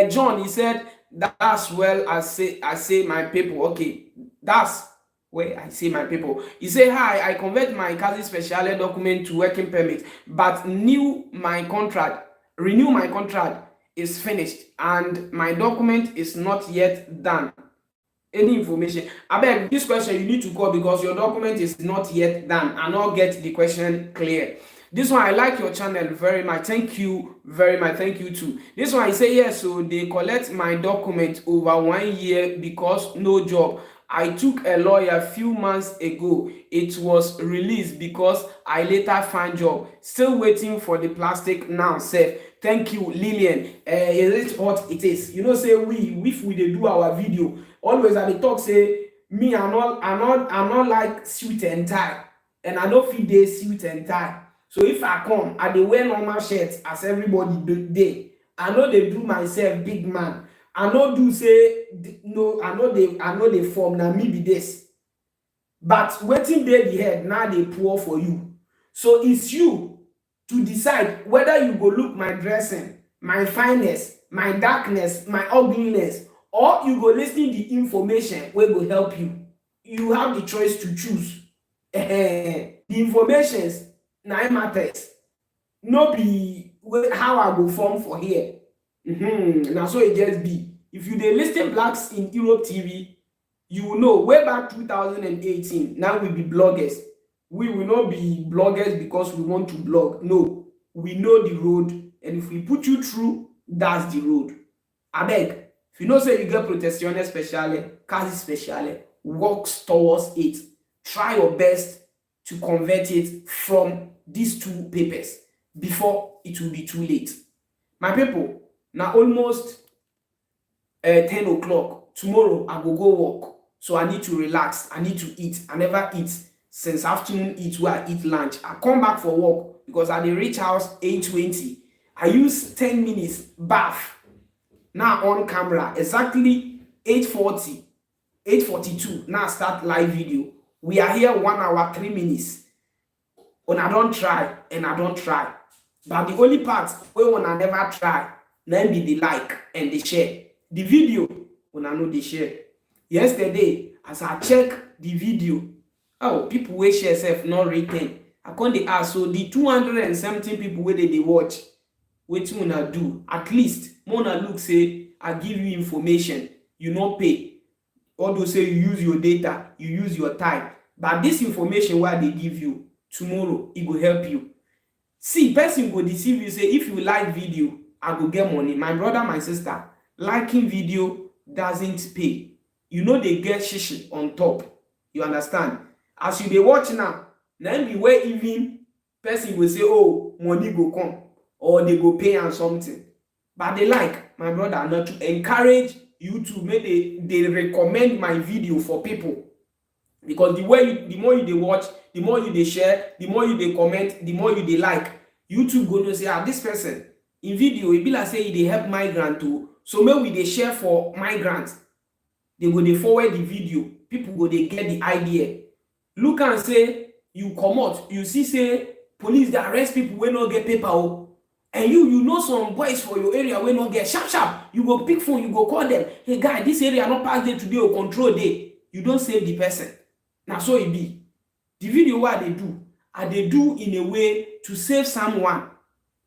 John, he said that's well I say my people. Okay, that's where I say my people. He say hi, I convert my Casi Speciale document to working permit, but renew my contract is finished and my document is not yet done. Any information? Abeg, this question you need to call because your document is not yet done. I not get the question clear. This one, I like your channel very much. Thank you very much. Thank you too. This one, I say yes. So they collect my document over 1 year because no job. I took a lawyer a few months ago. It was released because I later find job. Still waiting for the plastic now. Safe. Thank you, Lillian. Is it what it is? You know, say if we dey do our video, always at the talk say me I'm not like suit and tie, and I don't fit dey suit and tie. So if I come, I dey wear normal shirts as everybody dey. I know they do myself big man. I know do say no. I know they form na me be this. But waiting there the head now they pour for you. So it's you to decide whether you go look my dressing, my fineness, my darkness, my ugliness, or you go listen the information wey go help you. You have the choice to choose. The informations na matters. No be how I go form for here. Now so it just be. If you dey listen Blacks in Europe TV, you will know way back 2018. Now we be bloggers. We will not be bloggers because we want to blog. No, we know the road, and if we put you through, that's the road. I beg, if you know say you get Protezione Speciale, Casi Speciale, works towards it. Try your best to convert it from these two papers before it will be too late. My people, now almost 10 o'clock. Tomorrow I will go work, so I need to relax. I need to eat. I never eat since afternoon eat where I eat lunch. I come back for work because I dey reach house 8:20. I use 10 minutes bath. Now on camera exactly 8:40, 8:42. Now start live video. We are here 1 hour 3 minutes. And I don't try and I don't try. But the only part where when I never try, then be the like and the share. The video when I know the share. Yesterday, as I check the video, oh, people wey share self not written. I can't dey ask, so the 217 people where they watch, wetin una do? At least, mona look say, I give you information, you not pay. Although say you use your data, you use your time. But this information where they give you, tomorrow, it will help you. See, person will deceive you, say, if you like video, I go get money. My brother, my sister, liking video doesn't pay. You know they get shishi on top. You understand? As you dey watch now, then be where even person will say, oh, money go come, or they go pay and something. But they like, my brother, not to encourage you to make they recommend my video for people. Because the more you they watch, the more you they share, the more you they comment, the more you they like. YouTube go to say, this person in video, it be like say they help migrant too. So maybe they share for migrants. They go they forward the video. People go they get the idea. look and say you comot, you see say police dey arrest people wey no get paper o, and you know some boys for your area wey no get, sharp sharp you go pick phone, you go call them, hey guy, this area no pass day today o, control dey. You don save the person. Na so e be. The video wey I dey do in a way to save someone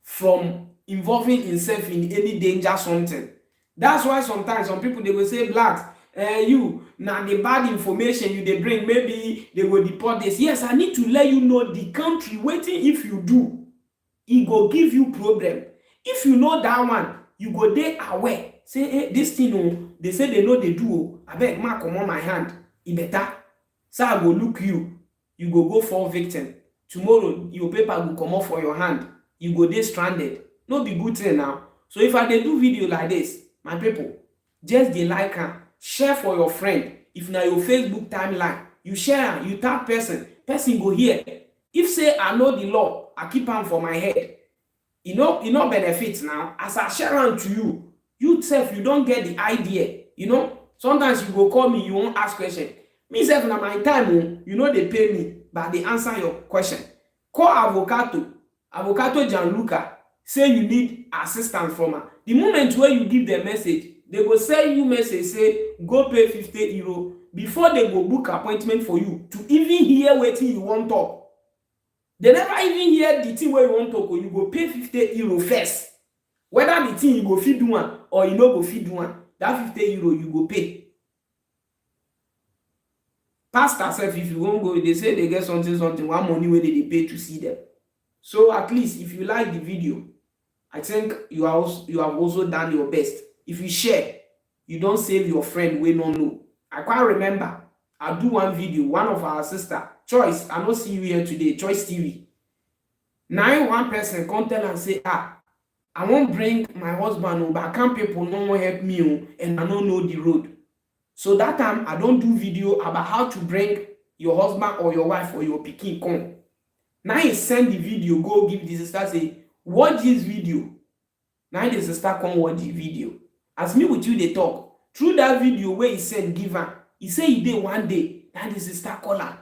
from involving himself in any danger something. That's why sometimes some people they will say, blacks, you now the bad information you they bring, maybe they will deport this. Yes, I need to let you know the country waiting. If you do, it go give you problem. If you know that one, you go dey aware. Say, hey, this thing, oh, they say they know they do. I beg, mark come on my hand. It better. So I go look you. You go fall victim. Tomorrow, your paper will come off for your hand. You go dey stranded. No be good thing now. So if I dey do video like this, my people, just dey like am, share for your friend. If na your Facebook timeline, you share am, you tag person go hear. If say I know the law, I keep am for my head. E no benefit now. As I share am to you, you sef you don get the idea. You know, sometimes you go call me, you wan ask question. Me sef na my time o, you no dey pay me, but I dey answer your question. Call Avocado Gianluca, say you need assistance from her. The moment wey you give them message, they go send you message say go pay 50 euro before they go book appointment for you to even hear wetin you wan talk. They never even hear the thing wey you wan talk, or you go pay 50 euro first. Whether the thing you go fit do am or you no go fit do am, that 50 euro you go pay. Pastor sef, if you wan go, they say they get something, one money wey they pay to see them. So at least if you like the video, I think you have also done your best. If you share, you don't save your friend wey no know. I quite remember, I do one video, one of our sister, Choice, I don't see you here today, Choice TV. Now one person come tell and say, I won't bring my husband, but I can't people no one help me, and I don't know the road. So that time, I don't do video about how to bring your husband or your wife or your pikin come. Now he send the video, go give the sister, say, watch this video. Now the sister come watch the video. As me with you, they talk. Through that video where he send, give her. He say he did one day. Now the sister call her.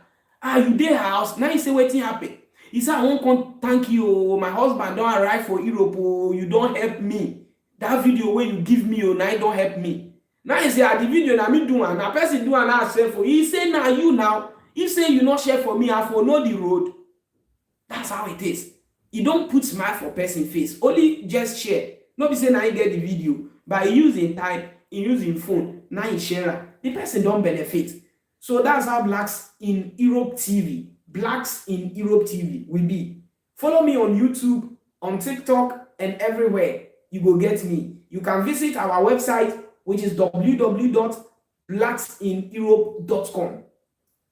You dey house. Now he say, wetin happen? He say, I won't come thank you. My husband don't arrive for Europe. You don't help me. That video where you give me, now you don't help me. Now he say, the video na me do, and a person do and I share for you. He say, now you now. If say you not share for me, I for know the road. That's how it is. You don't put smile for person face. Only just share. No be say now you get the video. By using time, using phone, now you share. The person don't benefit. So that's how Blacks in Europe TV, Blacks in Europe TV will be. Follow me on YouTube, on TikTok, and everywhere. You go get me. You can visit our website, which is www.blacksineurope.com.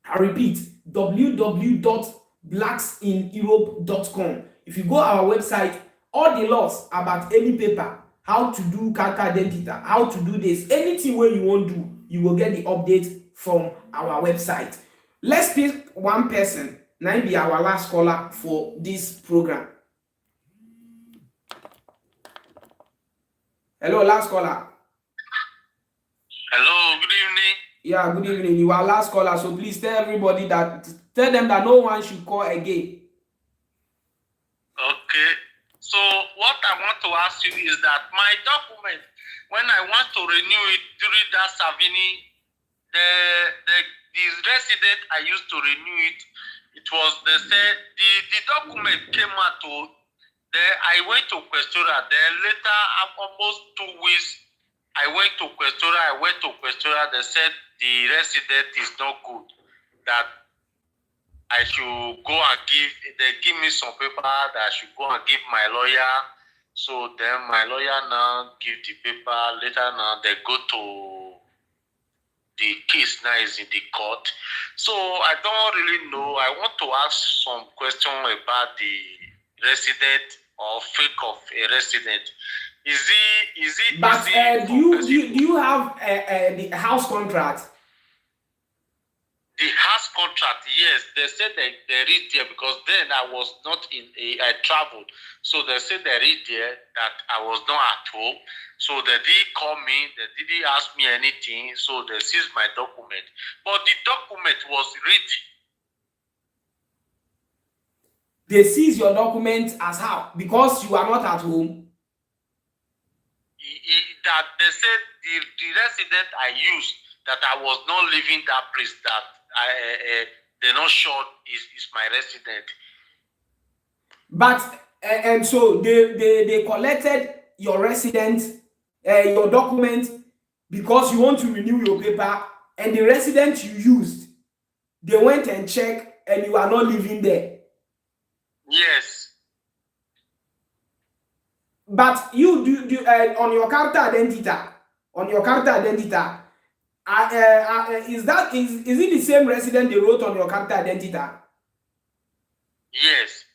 I repeat, www.blacksineurope.com. If you go our website, all the laws about any paper, how to do card identity, how to do this, anything where you want to do, you will get the update from our website. Let's pick one person. Now be our last caller for this program. Hello, last caller. Hello, good evening. Yeah, good evening. You are last caller, so please tell them that no one should call again. Okay. So what I want to ask you is that my document, when I want to renew it during that Salvini, the resident I used to renew it, it was, they said the document came out to, I went to Questura, then later, almost 2 weeks, I went to Questura, they said the resident is not good, that I should go and give me some paper that I should go and give my lawyer. So then my lawyer now give the paper, later now they go to the case now is in the court. So I don't really know. I want to ask some question about the resident or fake of a resident. Is it? But do you have the house contract? The house contract, yes. They said they read there because then I was not I traveled. So they said they read there that I was not at home. So they didn't call me, they didn't ask me anything. So they seized my document. But the document was ready. they seize your documents as how? Because you are not at home. That they said the resident I used, that I was not living that place, that they're not sure is my resident. But and so they collected your residence, your document, because you want to renew your paper, and the resident you used, they went and checked, and you are not living there. Yes. But you do on your character identity, is it the same resident they wrote on your character identity? Yes.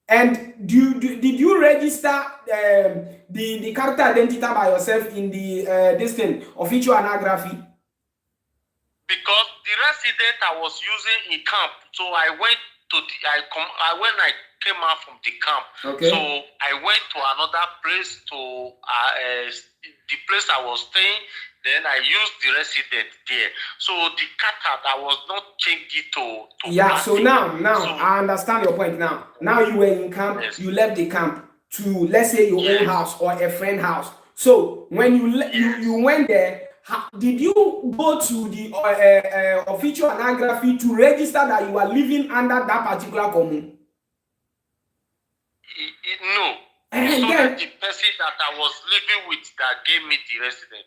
And did you register the character identity by yourself in the this thing, official anaggraphy? Because the resident I was using in camp, so I went to when I came out from the camp. Okay. So I went to another place to the place I was staying. Then I used the resident there. So the character I was not changed it to yeah. So now so, I understand your point. Now you were in camp. Yes. You left the camp to, let's say, your own house or a friend house. So when you went there, did you go to the official anaggraphy to register that you are living under that particular commune? No. And so then the person that I was living with that gave me the resident.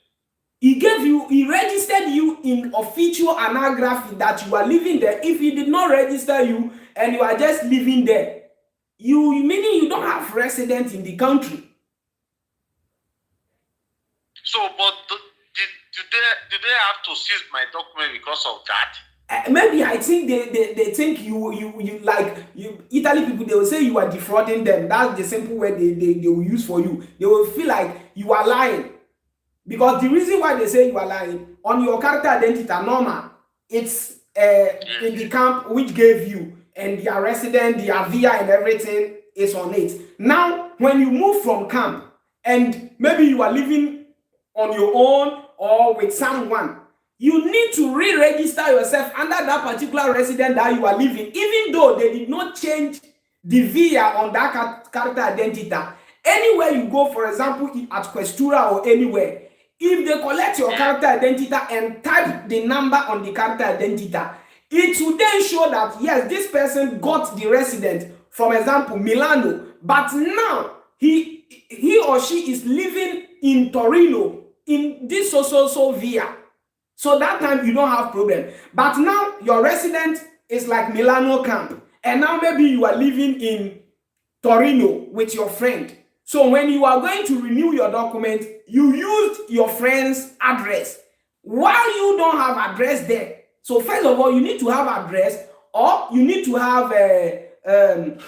He registered you in official anaggraphy that you are living there. If he did not register you and you are just living there, meaning you don't have residence in the country. So, but do they have to seize my document because of that? Maybe I think they think you like Italy people, they will say you are defrauding them. That's the simple word they will use for you. They will feel like you are lying. Because the reason why they say you are lying, on your character identity, normal, it's in the camp which gave you, and their resident, their via and everything is on it. Now, when you move from camp, and maybe you are living on your own or with someone, you need to re-register yourself under that particular resident that you are living, even though they did not change the via on that character identity. Anywhere you go, for example, at Questura or anywhere, if they collect your character identity and type the number on the character identity, it will then show that, yes, this person got the resident, for example, Milano, but now he or she is living in Torino, in this so via. So that time you don't have problem. But now your resident is like Milano camp, and now maybe you are living in Torino with your friend. So when you are going to renew your document, you used your friend's address while you don't have address there. So first of all, you need to have address, or you need to have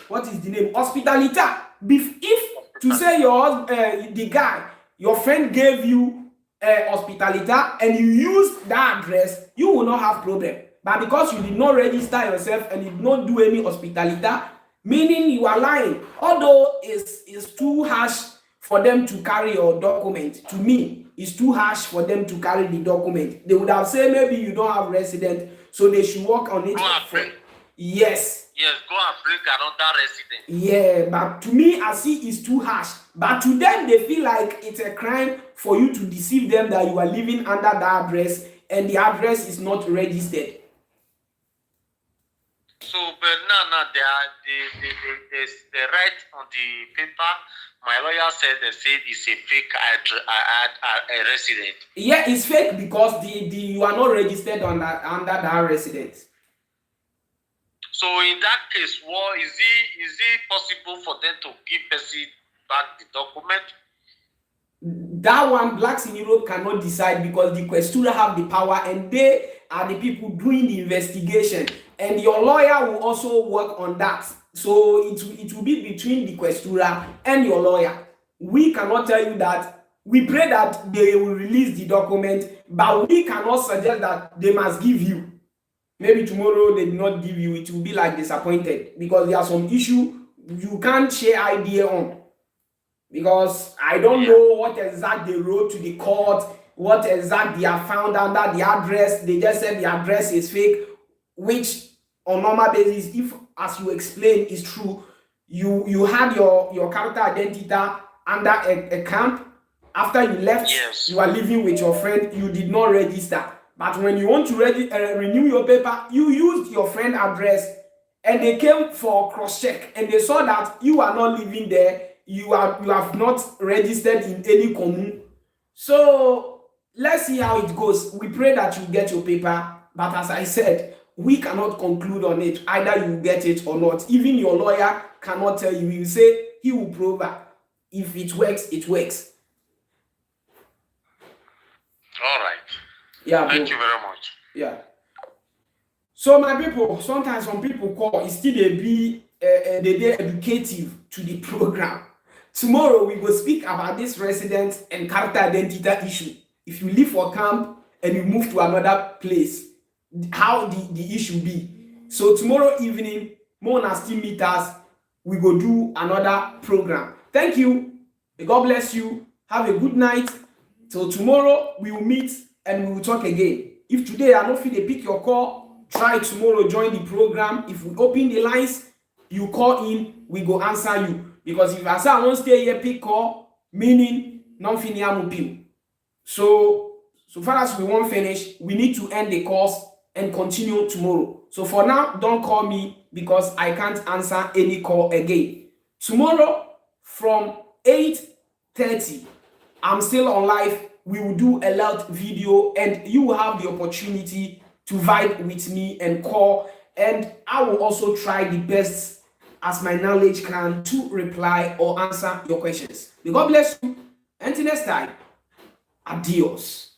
what is the name? Hospitalita. If to say your friend gave you hospitalita and you use that address, you will not have problem. But because you did not register yourself and you did not do any hospitalita, meaning you are lying. Although it's too harsh for them to carry your document. To me, it's too harsh for them to carry the document. They would have said maybe you don't have resident, so they should work on it. Yes. Yes, go and bring another resident. Yeah, but to me, I see it's too harsh. But to them, they feel like it's a crime for you to deceive them that you are living under that address and the address is not registered. So, but now they write on the paper. My lawyer said it's a fake a resident. Yeah, it's fake because you are not registered under that residence. So in that case, is it possible for them to give person back the document? That one, blacks in Europe cannot decide because the Questura have the power and they are the people doing the investigation. And your lawyer will also work on that. So it will be between the Questura and your lawyer. We cannot tell you that. We pray that they will release the document, but we cannot suggest that they must give you. Maybe tomorrow they did not give you, it will be like disappointed because there are some issue you can't share idea on. Because I don't know what exact they wrote to the court, what exact they have found under the address. They just said the address is fake, which on normal basis, if as you explained is true, you had your character identity under a camp. After you left, Yes. you are living with your friend, you did not register. But when you want to renew your paper, you used your friend address, and they came for cross-check, and they saw that you are not living there, you have not registered in any commune. So let's see how it goes. We pray that you get your paper, but as I said, we cannot conclude on it. Either you get it or not. Even your lawyer cannot tell you. He will say he will prove that. If it works, it works. All right. Yeah. Thank you very much. Yeah. So my people, sometimes some people call, it still they educative to the program. Tomorrow we will speak about this resident and character identity issue. If you leave for camp and you move to another place, how the issue be. So tomorrow evening, Mona still meet us. We go do another program. Thank you. God bless you. Have a good night. Till tomorrow we will meet and we will talk again. If today I don't feel they pick your call, try tomorrow, join the program. If we open the lines, you call in, we go answer you. Because if I say I won't stay here, pick call, meaning non-finiam appeal. So far as we won't finish, we need to end the course and continue tomorrow. So for now, don't call me because I can't answer any call again. Tomorrow from 8:30, I'm still on live. We will do a loud video and you will have the opportunity to vibe with me and call. And I will also try the best as my knowledge can to reply or answer your questions. May God bless you. Until next time, adios.